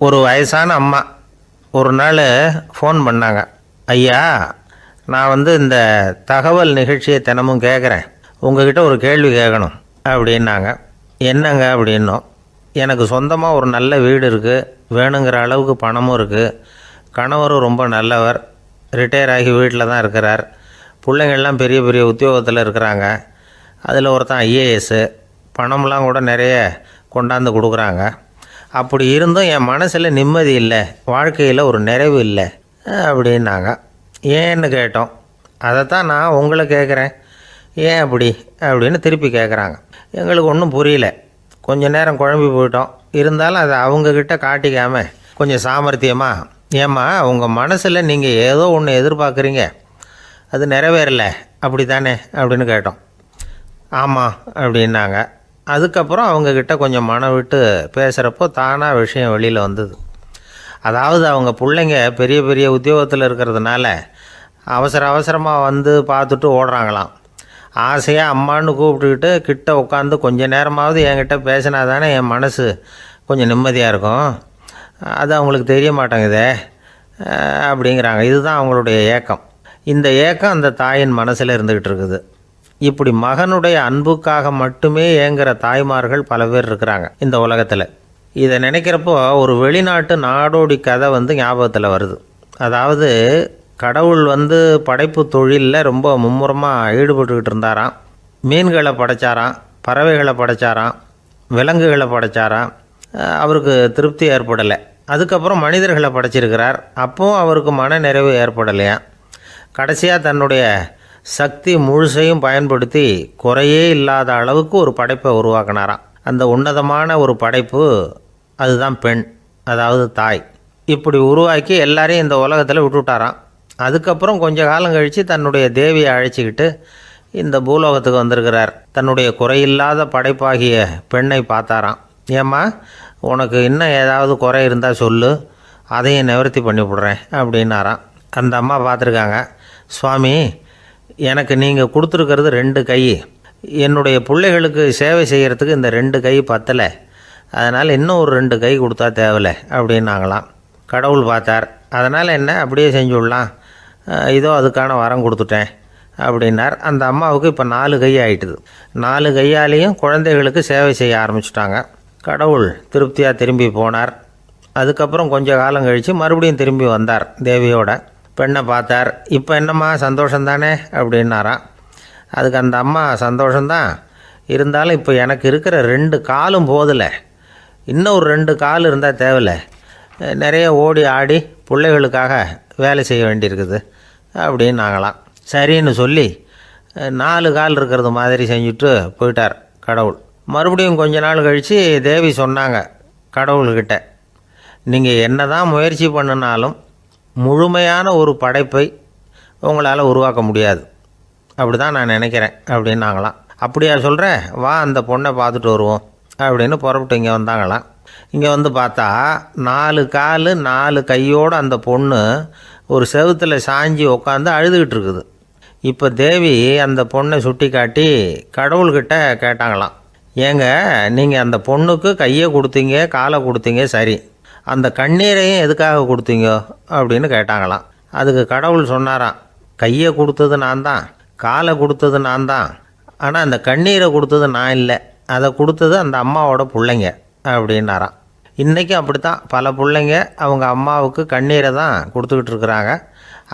ஒரு வயசான அம்மா ஒரு நாள் ஃபோன் பண்ணாங்க. ஐயா, நான் இந்த தகவல் நிகழ்ச்சியை தினமும் கேட்குறேன், உங்ககிட்ட ஒரு கேள்வி கேட்கணும் அப்படின்னாங்க. என்னங்க அப்படின்னோம். எனக்கு சொந்தமாக ஒரு நல்ல வீடு இருக்குது, வேணுங்கிற அளவுக்கு பணமும் இருக்குது, கணவரும் ரொம்ப நல்லவர், ரிட்டையர் ஆகி வீட்டில் தான் இருக்கிறார், பிள்ளைங்கள்லாம் பெரிய பெரிய உத்தியோகத்தில் இருக்கிறாங்க, அதில் ஒருத்தன் ஐஏஎஸ்ஸு, பணம்லாம் கூட நிறைய கொண்டாந்து கொடுக்குறாங்க. அப்படி இருந்தும் என் மனசில் நிம்மதி இல்லை, வாழ்க்கையில் ஒரு நிறைவு இல்லை அப்படின்னாங்க. ஏன்னு கேட்டோம். அதைத்தான் நான் உங்களை கேட்குறேன், ஏன் அப்படி அப்படின்னு திருப்பி கேட்குறாங்க. எங்களுக்கு ஒன்றும் புரியல, கொஞ்சம் நேரம் குழம்பி போயிட்டோம். இருந்தாலும் அதை அவங்கக்கிட்ட காட்டிக்காமல் கொஞ்சம் சாமர்த்தியமாக, ஏம்மா உங்கள் மனசில் நீங்கள் ஏதோ ஒன்று எதிர்பார்க்குறீங்க, அது நிறைவேறலை அப்படி தானே அப்படின்னு கேட்டோம். ஆமாம் அப்படின்னாங்க. அதுக்கப்புறம் அவங்கக்கிட்ட கொஞ்சம் மனம் விட்டு பேசுகிறப்போ தானாக விஷயம் வெளியில் வந்தது. அதாவது அவங்க பிள்ளைங்க பெரிய பெரிய உத்தியோகத்தில் இருக்கிறதுனால அவசரமாக பார்த்துட்டு ஓடுறாங்களாம். ஆசையாக அம்மான்னு கூப்பிட்டுக்கிட்டு கிட்ட உட்காந்து கொஞ்சம் நேரமாவது என்கிட்ட பேசினா தானே என் மனசு கொஞ்சம் நிம்மதியாக இருக்கும், அது அவங்களுக்கு தெரிய மாட்டேங்குதே அப்படிங்கிறாங்க. இதுதான் அவங்களுடைய ஏக்கம். இந்த ஏக்கம் அந்த தாயின் மனசில் இருந்துக்கிட்டு இருக்குது. இப்படி மகனுடைய அன்புக்காக மட்டுமே ஏங்குகிற தாய்மார்கள் பல பேர் இருக்கிறாங்க இந்த உலகத்தில். இதை நினைக்கிறப்போ ஒரு வெளிநாட்டு நாடோடி கதை ஞாபகத்தில் வருது. அதாவது கடவுள் படைப்பு தொழிலில் ரொம்ப மும்முரமாக ஈடுபட்டுக்கிட்டு இருந்தாராம். மீன்களை படைச்சாராம், பறவைகளை படைச்சாராம், விலங்குகளை படைச்சாராம். அவருக்கு திருப்தி ஏற்படலை. அதுக்கப்புறம் மனிதர்களை படைச்சிருக்கிறார். அப்போவும் அவருக்கு மன நிறைவு ஏற்படலையா. கடைசியாக தன்னுடைய சக்தி முழுசையும் பயன்படுத்தி குறையே இல்லாத அளவுக்கு ஒரு படைப்பை உருவாக்கினாராம். அந்த உன்னதமான ஒரு படைப்பு அதுதான் பெண், அதாவது தாய். இப்படி உருவாக்கி எல்லாரையும் இந்த உலகத்தில் விட்டுவிட்டாராம். அதுக்கப்புறம் கொஞ்ச காலம் கழித்து தன்னுடைய தேவியை அழைச்சிக்கிட்டு இந்த பூலோகத்துக்கு வந்திருக்கிறார். தன்னுடைய குறையில்லாத படைப்பாகிய பெண்ணை பார்த்தாராம். ஏம்மா, உனக்கு இன்னும் ஏதாவது குறை இருந்தால் சொல்லு, அதையும் நிவர்த்தி பண்ணி விடுறேன் அப்படின்னாராம். அந்த அம்மா பார்த்துருக்காங்க. சுவாமி, எனக்கு நீங்கள் கொடுத்துருக்கிறது 2 கை, என்னுடைய பிள்ளைகளுக்கு சேவை செய்கிறதுக்கு இந்த 2 கை பத்தலை, அதனால் இன்னும் ஒரு 2 கை கொடுத்தா தேவலை அப்படின்னாங்களாம். கடவுள் பார்த்தார். அதனால் என்ன, அப்படியே செஞ்சு விடலாம், இதோ அதுக்கான வரம் கொடுத்துட்டேன் அப்படின்னார். அந்த அம்மாவுக்கு இப்போ 4 கை ஆகிட்டுது. 4 கையாலேயும் குழந்தைகளுக்கு சேவை செய்ய ஆரம்பிச்சிட்டாங்க. கடவுள் திருப்தியாக திரும்பி போனார். அதுக்கப்புறம் கொஞ்சம் காலம் கழித்து மறுபடியும் திரும்பி வந்தார். தேவியோட பெண்ணை பார்த்தார். இப்போ என்னம்மா சந்தோஷந்தானே அப்படின்னாராம். அதுக்கு அந்த அம்மா, சந்தோஷந்தான், இருந்தாலும் இப்போ எனக்கு இருக்கிற 2 காலும் போதில்லை, இன்னும் ஒரு 2 கால் இருந்தால் தேவையில்லை, நிறைய ஓடி ஆடி பிள்ளைகளுக்காக வேலை செய்ய வேண்டியிருக்குது அப்படின்னாங்களாம். சரின்னு சொல்லி 4 கால் இருக்கிறது மாதிரி செஞ்சுட்டு போயிட்டார் கடவுள். மறுபடியும் கொஞ்ச நாள் கழித்து தேவி சொன்னாங்க கடவுள்கிட்ட, நீங்கள் என்ன தான் முயற்சி பண்ணினாலும் முழுமையான ஒரு படைப்பை உங்களால் உருவாக்க முடியாது, அப்படி தான் நான் நினைக்கிறேன் அப்படின்னாங்களாம். அப்படியா சொல்கிறேன், வா அந்த பொண்ணை பார்த்துட்டு வருவோம் அப்படின்னு புறப்பட்டு இங்கே வந்தாங்களாம். இங்கே பார்த்தா 4 கால் 4 கையோடு அந்த பொண்ணு ஒரு செவுத்தில் சாஞ்சி உட்காந்து அழுதுகிட்டு இருக்குது. இப்போ தேவி அந்த பொண்ணை சுட்டி காட்டி கடவுள்கிட்ட கேட்டாங்களாம், ஏங்க நீங்கள் அந்த பொண்ணுக்கு கையை கொடுத்தீங்க, காலை கொடுத்தீங்க, சரி, அந்த கண்ணீரையும் எதுக்காக கொடுத்தீங்க அப்படின்னு கேட்டாங்களாம். அதுக்கு கடவுள் சொன்னாராம், கையை கொடுத்தது நான் தான், காலை கொடுத்தது நான் தான், ஆனால் அந்த கண்ணீரை கொடுத்தது நான் இல்லை, அதை கொடுத்தது அந்த அம்மாவோட பிள்ளைங்க அப்படின்னாராம். இன்றைக்கும் அப்படி தான் பல பிள்ளைங்க அவங்க அம்மாவுக்கு கண்ணீரை தான் கொடுத்துக்கிட்டு இருக்கிறாங்க.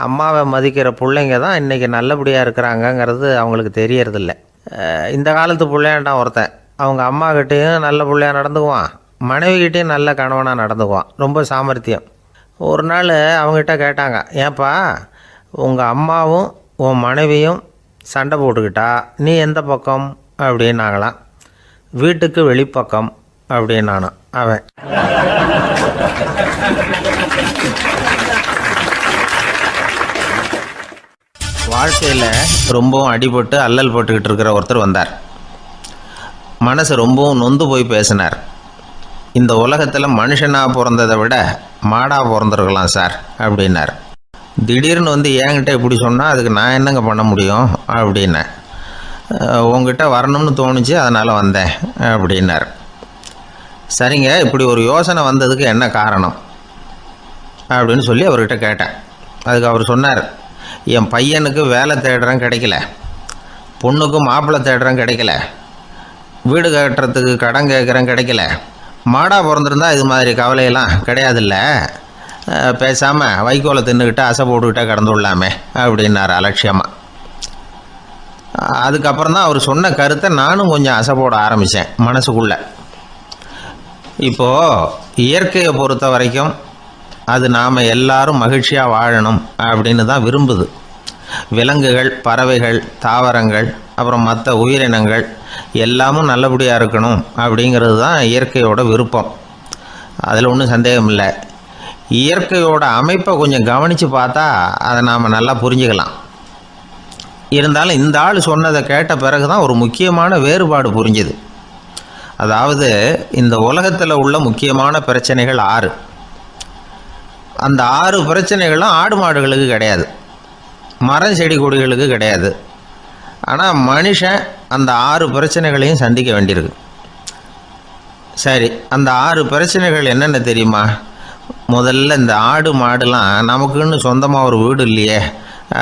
அம்மாவை மதிக்கிற பிள்ளைங்க தான் இன்றைக்கி நல்லபடியாக இருக்கிறாங்கங்கிறது அவங்களுக்கு தெரியறதில்ல. இந்த காலத்து பிள்ளையாண்டான் ஒருத்தன் அவங்க அம்மாக்கிட்டேயும் நல்ல பிள்ளையாக நடந்துக்குவான், மனைவிக்கிட்டேயும் நல்ல கணவனாக நடந்துக்குவான், ரொம்ப சாமர்த்தியம். ஒரு நாள் அவங்ககிட்ட கேட்டாங்க, ஏன்பா உங்கள் அம்மாவும் உன் மனைவியும் சண்டை போட்டுக்கிட்டா நீ எந்த பக்கம் அப்படின்னாங்களாம். வீட்டுக்கு வெளிப்பக்கம் அப்படின்னானோ அவன். வாழ்க்கையில் ரொம்பவும் அடிபட்டு அல்லல் போட்டுக்கிட்டு இருக்கிற ஒருத்தர் வந்தார். மனசு ரொம்பவும் நொந்து போய் பேசினார். இந்த உலகத்தில் மனுஷனாக பிறந்ததை விட மாடாக பிறந்திருக்கலாம் சார் அப்படின்னார். திடீர்னு என்கிட்ட இப்படி சொன்னால் அதுக்கு நான் என்னங்க பண்ண முடியும் அப்படின்னேன். உங்ககிட்ட வரணும்னு தோணுச்சு, அதனால் வந்தேன் அப்படின்னார். சரிங்க, இப்படி ஒரு யோசனை வந்ததுக்கு என்ன காரணம் அப்படின்னு சொல்லி அவர்கிட்ட கேட்டேன். அதுக்கு அவர் சொன்னார், என் பையனுக்கு வேலை தேடுறேன் கிடைக்கல, பொண்ணுக்கு மாப்பிள்ளை தேடுறேன் கிடைக்கல, வீடு கட்டுறதுக்கு கடன் கேட்குறேன் கிடைக்கல, மாடா பிறந்திருந்தா இது மாதிரி கவலையெல்லாம் கிடையாதுல்ல, பேசாமல் வைக்கோலை தின்னுக்கிட்டு அசை போட்டுக்கிட்டே கடந்து விடலாமே அப்படின்னார் அலட்சியமாக. அதுக்கப்புறம் தான் அவர் சொன்ன கருத்தை நானும் கொஞ்சம் அசை போட ஆரம்பித்தேன் மனசுக்குள்ளே. இப்போது இயற்கையை பொறுத்த வரைக்கும் அது நாம் எல்லாரும் மகிழ்ச்சியாக வாழணும் அப்படின்னு தான் விரும்புது. விலங்குகள், பறவைகள், தாவரங்கள், அப்புறம் மற்ற உயிரினங்கள் எல்லாமும் நல்லபடியாக இருக்கணும் அப்படிங்கிறது தான் இயற்கையோட விருப்பம். அதில் ஒன்றும் சந்தேகம் இல்லை. இயற்கையோட அமைப்பை கொஞ்சம் கவனித்து பார்த்தா அதை நாம் நல்லா புரிஞ்சுக்கலாம். இருந்தாலும் இந்த ஆள் சொன்னதை கேட்ட பிறகு தான் ஒரு முக்கியமான வேறுபாடு புரிஞ்சுது. அதாவது இந்த உலகத்தில் உள்ள முக்கியமான பிரச்சனைகள் 6. அந்த 6 பிரச்சனைகளும் ஆடு மாடுகளுக்கு கிடையாது, மரம் செடி கொடிகளுக்கு கிடையாது. ஆனால் மனுஷன் அந்த 6 பிரச்சனைகளையும் சந்திக்க வேண்டியிருக்கு. சரி, அந்த 6 பிரச்சனைகள் என்னென்ன தெரியுமா? முதல்ல இந்த ஆடு மாடுலாம் நமக்குன்னு சொந்தமாக ஒரு வீடு இல்லையே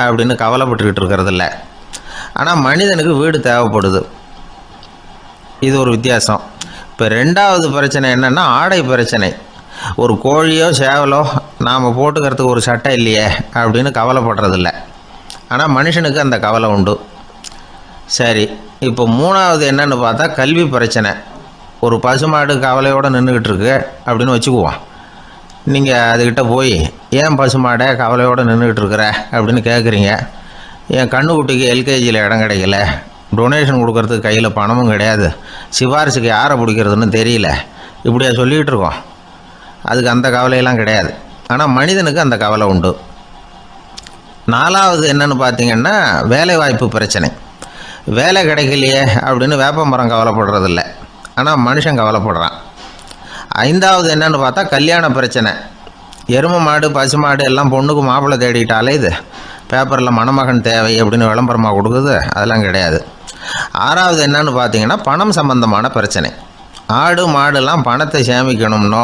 அப்படின்னு கவலைப்பட்டுக்கிட்டு இருக்கிறதில்ல. ஆனால் மனிதனுக்கு வீடு தேவைப்படுது. இது ஒரு வித்தியாசம். இப்போ 2வது பிரச்சனை என்னென்னா ஆடை பிரச்சனை. ஒரு கோழியோ சேவலோ நாம் போட்டுக்கிறதுக்கு ஒரு சட்டை இல்லையே அப்படின்னு கவலைப்படுறதில்ல. ஆனால் மனுஷனுக்கு அந்த கவலை உண்டு. சரி, இப்போ 3வது என்னன்னு பார்த்தா கல்வி பிரச்சனை. ஒரு பசுமாடு கவலையோடு நின்றுக்கிட்டு இருக்கு அப்படின்னு வச்சுக்குவோம். நீங்கள் அதுக்கிட்ட போய், ஏன் பசுமாடை கவலையோடு நின்றுக்கிட்டு இருக்கிற அப்படின்னு கேட்குறீங்க. என் கண்ணுக்குட்டிக்கு எல்கேஜியில் இடம் கிடைக்கல, டொனேஷன் கொடுக்கறதுக்கு கையில் பணமும் கிடையாது, சிபாரிசுக்கு யாரை பிடிக்கிறதுன்னு தெரியல, இப்படியா சொல்லிகிட்டு இருக்கோம். அதுக்கு அந்த கவலையெல்லாம் கிடையாது. ஆனால் மனிதனுக்கு அந்த கவலை உண்டு. 4வது என்னன்னு பார்த்தீங்கன்னா வேலை வாய்ப்பு பிரச்சனை. வேலை கிடைக்கலையே அப்படின்னு வேப்ப மரம் கவலைப்படுறதில்ல, ஆனால் மனுஷன் கவலைப்படுறான். 5வது என்னன்னு பார்த்தா கல்யாண பிரச்சனை. எருமை மாடு, பசு மாடு எல்லாம் பொண்ணுக்கு மாப்பிள்ளை தேடிட்டாலே இது பேப்பரில் மணமகன் தேவை அப்படின்னு விளம்பரமாக கொடுக்குது, அதெல்லாம் கிடையாது. 6வது என்னன்னு பார்த்தீங்கன்னா பணம் சம்பந்தமான பிரச்சனை. ஆடு மாடுலாம் பணத்தை சேமிக்கணும்னோ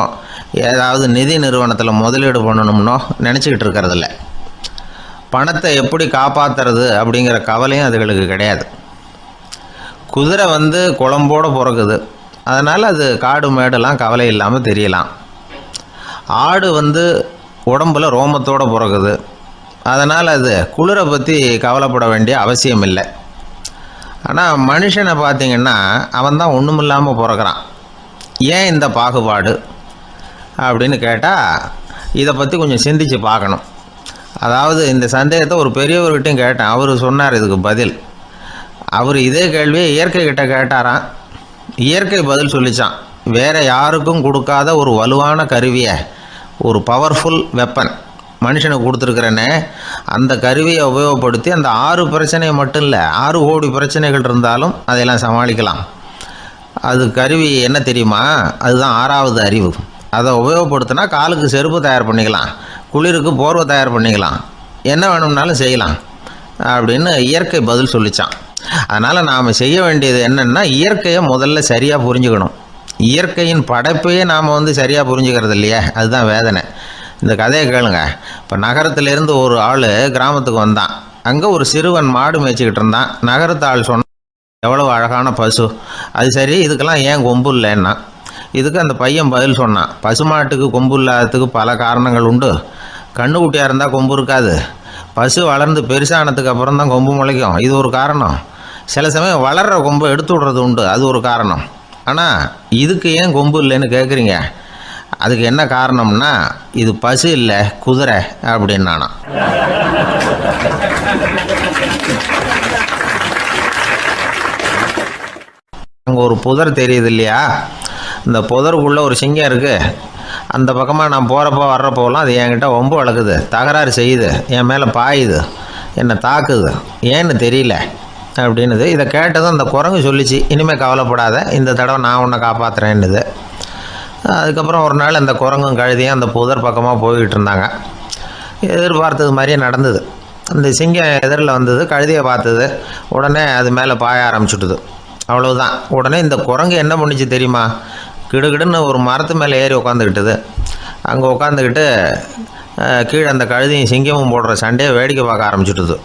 ஏதாவது நிதி நிறுவனத்தில் முதலீடு பண்ணணும்னோ நினச்சிக்கிட்டு இருக்கிறதில்ல. பணத்தை எப்படி காப்பாற்றுறது அப்படிங்கிற கவலையும் அதுகளுக்கு கிடையாது. குதிரை குளம்போடு பிறகுது, அதனால் அது காடு மேடெல்லாம் கவலை இல்லாமல் தெரியலாம். ஆடு உடம்பில் ரோமத்தோடு பிறகுது, அதனால் அது குளிரை பற்றி கவலைப்பட வேண்டிய அவசியம் இல்லை. ஆனால் மனுஷனை பார்த்திங்கன்னா அவன் தான் ஒன்றும் இல்லாமல் பிறக்கிறான். ஏன் இந்த பாகுபாடு அப்படின்னு கேட்டால் இதை பற்றி கொஞ்சம் சிந்திச்சு பார்க்கணும். அதாவது இந்த சந்தேகத்தை ஒரு பெரியவர்கிட்டையும் கேட்டேன். அவர் சொன்னார் இதுக்கு பதில். அவர் இதே கேள்வியை இயற்கை கிட்ட கேட்டாராம். இயற்கை பதில் சொல்லிச்சான். வேறு யாருக்கும் கொடுக்காத ஒரு வலுவான கருவியை, ஒரு பவர்ஃபுல் வெப்பன் மனுஷனுக்கு கொடுத்துருக்குறேன்னு, அந்த கருவியை உபயோகப்படுத்தி அந்த 6 பிரச்சனை மட்டும் இல்லை, 6 கோடி பிரச்சனைகள் இருந்தாலும் அதையெல்லாம் சமாளிக்கலாம். அது கருவி என்ன தெரியுமா? அதுதான் 6வது அறிவு. அதை உபயோகப்படுத்தினா காலுக்கு செருப்பு தயார் பண்ணிக்கலாம், குளிருக்கு போர்வை தயார் பண்ணிக்கலாம், என்ன வேணும்னாலும் செய்யலாம் அப்படின்னு இயற்கை பதில் சொல்லிச்சான். அதனால் நாம் செய்ய வேண்டியது என்னென்னா இயற்கையை முதல்ல சரியாக புரிஞ்சுக்கணும். இயற்கையின் படைப்பையே நாம் சரியாக புரிஞ்சுக்கிறது இல்லையே, அதுதான் வேதனை. இந்த கதையை கேளுங்க. இப்போ நகரத்திலேருந்து ஒரு ஆள் கிராமத்துக்கு வந்தான். அங்கே ஒரு சிறுவன் மாடு மேய்ச்சிக்கிட்டு இருந்தான். நகரத்து ஆள் சொன்னான், எவ்வளோ அழகான பசு, அது சரி இதுக்கெல்லாம் ஏன் கொம்பு இல்லைன்னா. இதுக்கு அந்த பையன் பதில் சொன்னான், பசுமாட்டுக்கு கொம்பு இல்லாததுக்கு பல காரணங்கள் உண்டு. கண்ணுக்குட்டியாக இருந்தால் கொம்பு இருக்காது, பசு வளர்ந்து பெருசானதுக்கு அப்புறம் தான் கொம்பு முளைக்கும், இது ஒரு காரணம். சில சமயம் வளர்கிற கொம்பை எடுத்து விடுறது உண்டு, அது ஒரு காரணம். ஆனால் இதுக்கு ஏன் கொம்பு இல்லைன்னு கேட்குறீங்க, அதுக்கு என்ன காரணம்னா இது பசு இல்லை குதிரை அப்படின்னானா. அங்கே ஒரு புதர் தெரியுது இல்லையா, இந்த புதருக்குள்ளே ஒரு சிங்கம் இருக்குது. அந்த பக்கமாக நான் போகிறப்போ வர்றப்போலாம் அது என்கிட்ட வம்பு வளர்க்குது, தகராறு செய்யுது, என் மேலே பாயுது, என்னை தாக்குது, ஏன்னு தெரியல அப்படின்னுது. இதை கேட்டதும் அந்த குரங்கு சொல்லிச்சு, இனிமேல் கவலைப்படாத, இந்த தடவை நான் உன்னை காப்பாற்றுறேன்னுது. அதுக்கப்புறம் ஒரு நாள் அந்த குரங்கும் கழுதியும் அந்த புதர் பக்கமாக போய்கிட்டு இருந்தாங்க. எதிர்பார்த்தது மாதிரியே நடந்தது. அந்த சிங்கம் எதிரில் வந்தது, கழுதியை பார்த்தது, உடனே அது மேலே பாய ஆரம்பிச்சுட்டுது. அவ்வளவுதான். உடனே இந்த குரங்கு என்ன பண்ணிச்சு தெரியுமா, கிடுகிடுன்னு ஒரு மரத்து மேலே ஏறி உட்காந்துக்கிட்டுது. அங்கே உட்காந்துக்கிட்டு கீழே அந்த கழுதையும் சிங்கமும் போடுற சண்டையை வேடிக்கை பார்க்க ஆரம்பிச்சுட்டுது.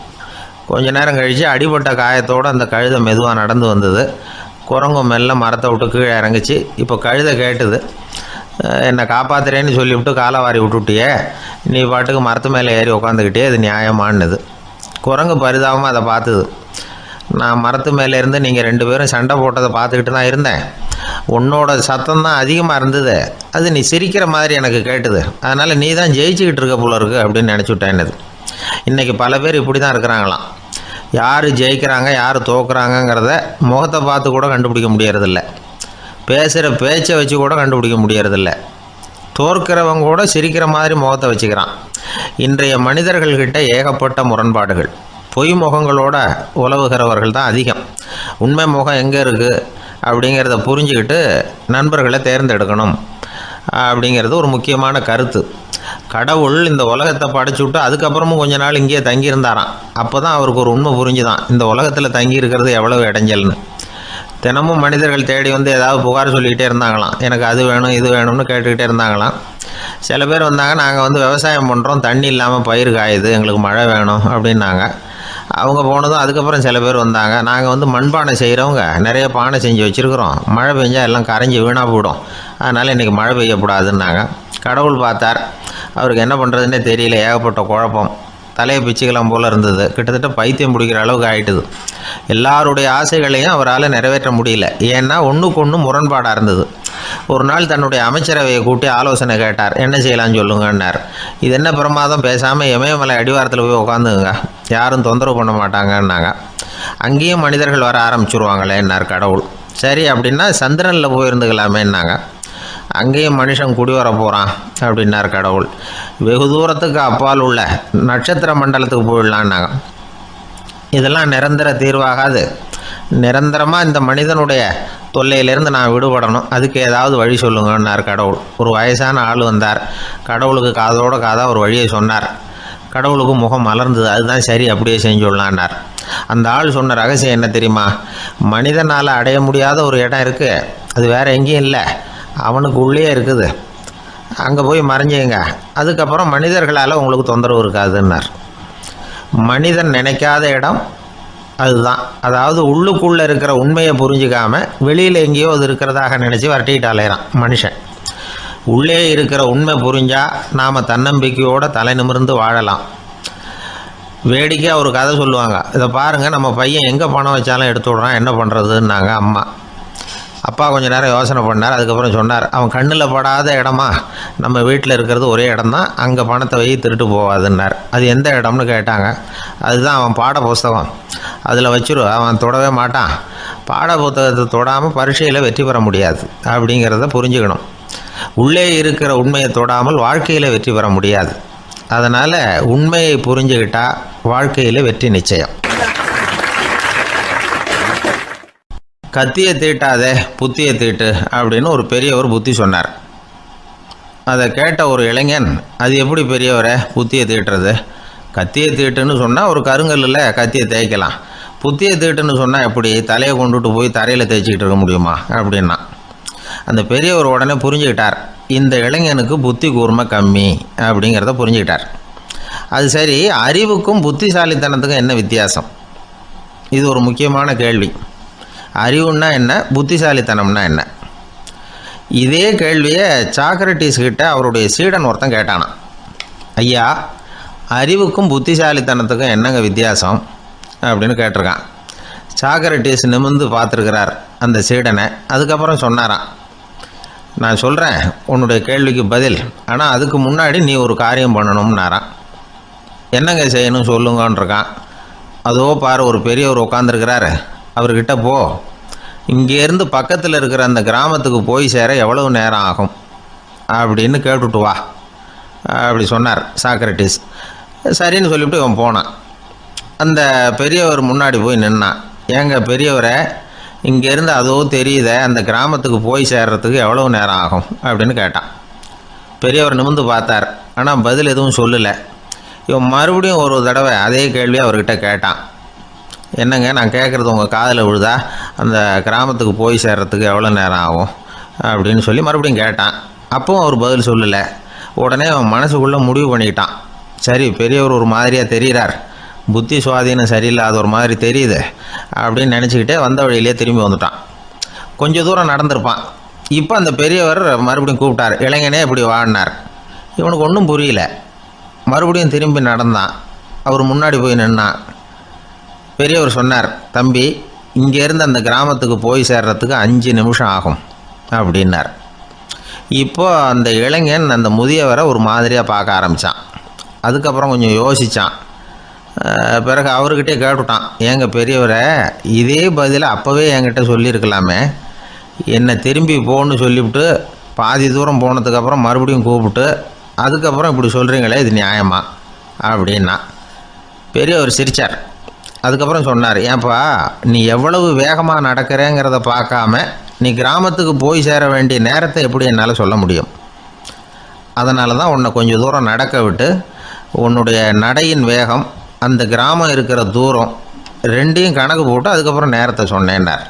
கொஞ்ச நேரம் கழித்து அடிபட்ட காயத்தோடு அந்த கழுதை மெதுவாக நடந்து வந்தது. குரங்கும் மெல்ல மரத்தை விட்டு கீழே இறங்குச்சு. இப்போ கழுதை கேட்டுது, என்னை காப்பாற்றுறேன்னு சொல்லிவிட்டு காலை வாரி விட்டுட்டியே, நீ பாட்டுக்கு மரத்து மேலே ஏறி உட்காந்துக்கிட்டே இது நியாயமானது. குரங்கு பரிதாபமாக அதை பார்த்துது. நான் மரத்து மேலே இருந்து நீங்கள் 2 பேரும் சண்டை போட்டதை பார்த்துக்கிட்டு தான் இருந்தேன். உன்னோட சத்தம் தான் அதிகமாக இருந்தது, அது நீ சிரிக்கிற மாதிரி எனக்கு கேட்டுது. அதனால் நீ தான் ஜெயிச்சுக்கிட்டு இருக்க போல இருக்கு அப்படின்னு நினச்சிவிட்டேன்னது. இன்றைக்கி பல பேர் இப்படி தான் இருக்கிறாங்களாம். யார் ஜெயிக்கிறாங்க யார் தோக்குறாங்கங்கிறத முகத்தை பார்த்து கூட கண்டுபிடிக்க முடியறதில்ல. பேசுகிற பேச்சை வச்சு கூட கண்டுபிடிக்க முடியறதில்ல. தோற்கிறவங்க கூட சிரிக்கிற மாதிரி முகத்தை வச்சுக்கிறான். இன்றைய மனிதர்கள்கிட்ட ஏகப்பட்ட முரண்பாடுகள். பொய் முகங்களோட உலவுகிறவர்கள் தான் அதிகம். உண்மை முகம் எங்கே இருக்குது அப்படிங்கிறத புரிஞ்சுக்கிட்டு நண்பர்களை தேர்ந்தெடுக்கணும் அப்படிங்கிறது ஒரு முக்கியமான கருத்து. கடவுள் இந்த உலகத்தை படைச்சுவிட்டு அதுக்கப்புறமும் கொஞ்ச நாள் இங்கேயே தங்கியிருந்தாராம். அப்போ தான் அவருக்கு ஒரு உண்மை புரிஞ்சுதான், இந்த உலகத்தில் தங்கி இருக்கிறது எவ்வளவு இடைஞ்சல்னு. தினமும் மனிதர்கள் தேடி வந்து ஏதாவது புகார் சொல்லிக்கிட்டே இருந்தாங்களாம். எனக்கு அது வேணும் இது வேணும்னு கேட்டுக்கிட்டே இருந்தாங்களாம். சில பேர் வந்தாங்க, நாங்கள் வந்து விவசாயம் பண்ணுறோம், தண்ணி இல்லாமல் பயிர் காயுது, எங்களுக்கு மழை வேணும் அப்படின்னாங்க. அவங்க போனதும் அதுக்கப்புறம் சில பேர் வந்தாங்க, நாங்கள் வந்து மண்பானை செய்கிறவங்க, நிறைய பானை செஞ்சு வச்சுருக்குறோம், மழை பெஞ்சால் எல்லாம் கரைஞ்சி வீணாக போயிடும், அதனால் இன்றைக்கி மழை பெய்யக்கூடாதுன்னாங்க. கடவுள் பார்த்தார், அவருக்கு என்ன பண்ணுறதுன்னே தெரியல, ஏகப்பட்ட குழப்பம், தலையை பிச்சுக்கலாம் போல் இருந்தது. கிட்டத்தட்ட பைத்தியம் பிடிக்கிற அளவுக்கு ஆகிட்டுது. எல்லாருடைய ஆசைகளையும் அவரால் நிறைவேற்ற முடியல. ஏன்னா ஒன்றுக்கு ஒன்று முரண்பாடாக இருந்தது. ஒரு நாள் தன்னுடைய அமைச்சரவையை கூட்டி ஆலோசனை கேட்டார். என்ன செய்யலான்னு சொல்லுங்கன்னார். இது என்ன பிரமாதம், பேசாமல் இமயமலை அடிவாரத்தில் போய் உட்காந்துங்க, யாரும் தொந்தரவு பண்ண மாட்டாங்கன்னாங்க. அங்கேயும் மனிதர்கள் வர ஆரம்பிச்சுருவாங்களேன்னார் கடவுள். சரி அப்படின்னா சந்திரனில் போயிருந்துக்கலாமேன்னாங்க. அங்கேயும் மனுஷன் குடி வர போகிறான் அப்படின்னார் கடவுள். வெகு தூரத்துக்கு அப்பால் உள்ள நட்சத்திர மண்டலத்துக்கு போயிடலான்னாங்க. இதெல்லாம் நிரந்தர தீர்வாகாது. நிரந்தரமாக இந்த மனிதனுடைய தொல்லையிலேருந்து நான் விடுபடணும், அதுக்கு ஏதாவது வழி சொல்லுங்கன்னார் கடவுள். ஒரு வயசான ஆள் வந்தார். கடவுளுக்கு காதோட காதாக ஒரு வழியை சொன்னார். கடவுளுக்கு முகம் மலர்ந்தது. அதுதான் சரி, அப்படியே செஞ்சுடலான்னார். அந்த ஆள் சொன்ன ரகசியம் என்ன தெரியுமா? மனிதனால் அடைய முடியாத ஒரு இடம் இருக்குது, அது வேறு எங்கேயும் இல்லை, அவனுக்கு உள்ளே இருக்குது, அங்கே போய் மறைஞ்சிங்க, அதுக்கப்புறம் மனிதர்களால் உங்களுக்கு தொந்தரவு இருக்காதுன்னார். மனிதன் நினைக்காத இடம் அதுதான். அதாவது உள்ளுக்குள்ளே இருக்கிற உண்மையை புரிஞ்சிக்காமல் வெளியில் எங்கேயோ அது இருக்கிறதாக நினச்சி வரட்டிக்கிட்டு அலையிறான் மனுஷன். உள்ளே இருக்கிற உண்மை புரிஞ்சால் நாம் தன்னம்பிக்கையோடு தலை நிமிர்ந்து வாழலாம். வேடிக்கையாக ஒரு கதை சொல்லுவாங்க. இதை பாருங்கள், நம்ம பையன் எங்கே பணம் வச்சாலும் எடுத்து விட்றான், என்ன பண்ணுறதுன்னாங்க அம்மா. அப்பா கொஞ்சம் நேரம் யோசனை பண்ணார். அதுக்கப்புறம் சொன்னார், அவன் கண்ணில் படாத இடமா நம்ம வீட்டில் இருக்கிறது ஒரே இடம்தான், அங்கே பணத்தை வை திருட்டு போகாதுன்னார். அது எந்த இடம்னு கேட்டாங்க. அதுதான் அவன் பாட புஸ்தகம், அதில் வச்சிரு, அவன் தொடவே மாட்டான். பாட புத்தகத்தை தொடாமல் பரீட்சையில் வெற்றி பெற முடியாது அப்படிங்கிறத புரிஞ்சுக்கணும். உள்ளே இருக்கிற உண்மையை தொடாமல் வாழ்க்கையில் வெற்றி பெற முடியாது. அதனால் உண்மையை புரிஞ்சுக்கிட்டால் வாழ்க்கையில் வெற்றி நிச்சயம். கத்தியை தீட்டாதே புத்தியை தீட்டு அப்படின்னு ஒரு பெரியவர் புத்தி சொன்னார். அதை கேட்ட ஒரு இளைஞன், அது எப்படி பெரியவரை புத்தியை தீட்டுறது? கத்தியை தீட்டுன்னு சொன்னால் ஒரு கருங்கல்லில் கத்தியை தேய்க்கலாம், புத்தியை தீட்டுன்னு சொன்னால் எப்படி தலையை கொண்டுட்டு போய் தரையில் தேய்ச்சிக்கிட்டு இருக்க முடியுமா அப்படின்னா. அந்த பெரியவர் உடனே புரிஞ்சுக்கிட்டார், இந்த இளைஞனுக்கு புத்தி கூர்மை கம்மி அப்படிங்கிறத புரிஞ்சுக்கிட்டார். அது சரி, அறிவுக்கும் புத்திசாலித்தனத்துக்கும் என்ன வித்தியாசம்? இது ஒரு முக்கியமான கேள்வி. அறிவுன்னா என்ன, புத்திசாலித்தனம்னா என்ன? இதே கேள்வியை சாக்ரட்டிஸ் கிட்ட அவருடைய சீடன் ஒருத்தன் கேட்டானான். ஐயா, அறிவுக்கும் புத்திசாலித்தனத்துக்கும் என்னங்க வித்தியாசம் அப்படின்னு கேட்டிருக்கான். சாக்ரட்டிஸ் நிமிர்ந்து பார்த்துருக்கிறார் அந்த சீடனை. அதுக்கப்புறம் சொன்னாராம், நான் சொல்கிறேன் உன்னுடைய கேள்விக்கு பதில், ஆனால் அதுக்கு முன்னாடி நீ ஒரு காரியம் பண்ணணும்னாரான். என்னங்க செய்யணும் சொல்லுங்கன்றிருக்கான். அதோ பாரு, ஒரு பெரியவர் உட்காந்துருக்கிறாரு, அவர்கிட்ட போ, இங்கேருந்து பக்கத்தில் இருக்கிற அந்த கிராமத்துக்கு போய் சேர எவ்வளவு நேரம் ஆகும் அப்படின்னு கேட்டுட்டு வா அப்படி சொன்னார் சாக்ரட்டிஸ். சரின்னு சொல்லிவிட்டு இவன் போனான். அந்த பெரியவர் முன்னாடி போய் நின்னான். ஏங்க பெரியவரை, இங்கேருந்து அதோ தெரியுத அந்த கிராமத்துக்கு போய் சேர்றதுக்கு எவ்வளவு நேரம் ஆகும் அப்படின்னு கேட்டான். பெரியவர் நிமிர்ந்து பார்த்தார், ஆனால் பதில் எதுவும் சொல்லலை. இவன் மறுபடியும் ஒரு தடவை அதே கேள்வி அவர்கிட்ட கேட்டான். என்னங்க, நான் கேட்குறது உங்கள் காதில் விழுதா? அந்த கிராமத்துக்கு போய் சேர்றதுக்கு எவ்வளோ நேரம் ஆகும் அப்படின்னு சொல்லி மறுபடியும் கேட்டான். அப்பவும் அவர் பதில் சொல்லலை. உடனே அவன் மனசுக்குள்ளே முடிவு பண்ணிக்கிட்டான், சரி பெரியவர் ஒரு மாதிரியாக தெரிகிறார், புத்தி சுவாதீனம் சரியில்லாத ஒரு மாதிரி தெரியுது அப்படின்னு நினச்சிக்கிட்டே வந்த வழியிலே திரும்பி வந்துட்டான். கொஞ்சம் தூரம் நடந்திருப்பான். இப்போ அந்த பெரியவர் மறுபடியும் கூப்பிட்டார், இளைஞனே இப்படி வாடினார். இவனுக்கு ஒன்றும் புரியல. மறுபடியும் திரும்பி நடந்தான். அவர் முன்னாடி போய் நின்னான். பெரியவர் சொன்னார், தம்பி இங்கேருந்து அந்த கிராமத்துக்கு போய் சேர்றதுக்கு 5 நிமிஷம் ஆகும் அப்படின்னார். இப்போது அந்த இளைஞன் அந்த முதியவரை ஒரு மாதிரியாக பார்க்க ஆரம்பித்தான். அதுக்கப்புறம் கொஞ்சம் யோசித்தான். பிறகு அவர்கிட்டே கேட்டுட்டான், ஏங்க பெரியவரை இதே பதிலை அப்போவே என்கிட்ட சொல்லியிருக்கலாமே, என்னை திரும்பி போன்னு சொல்லிவிட்டு பாதி தூரம் போனதுக்கப்புறம் மறுபடியும் கூப்பிட்டு அதுக்கப்புறம் இப்படி சொல்கிறீங்களே, இது நியாயமா அப்படின்னா. பெரியவர் சிரித்தார். அதுக்கப்புறம் சொன்னார், ஏன்பா நீ எவ்வளவு வேகமாக நடக்கிறேங்கிறத பார்க்காம நீ கிராமத்துக்கு போய் சேர வேண்டிய நேரத்தை எப்படி என்னால் சொல்ல முடியும்? அதனால தான் உன்னை கொஞ்சம் தூரம் நடக்க விட்டு உன்னுடைய நடையின் வேகம், அந்த கிராமம் இருக்கிற தூரம் ரெண்டையும் கணக்கு போட்டு அதுக்கப்புறம் நேரத்தை சொன்னேன்னார்.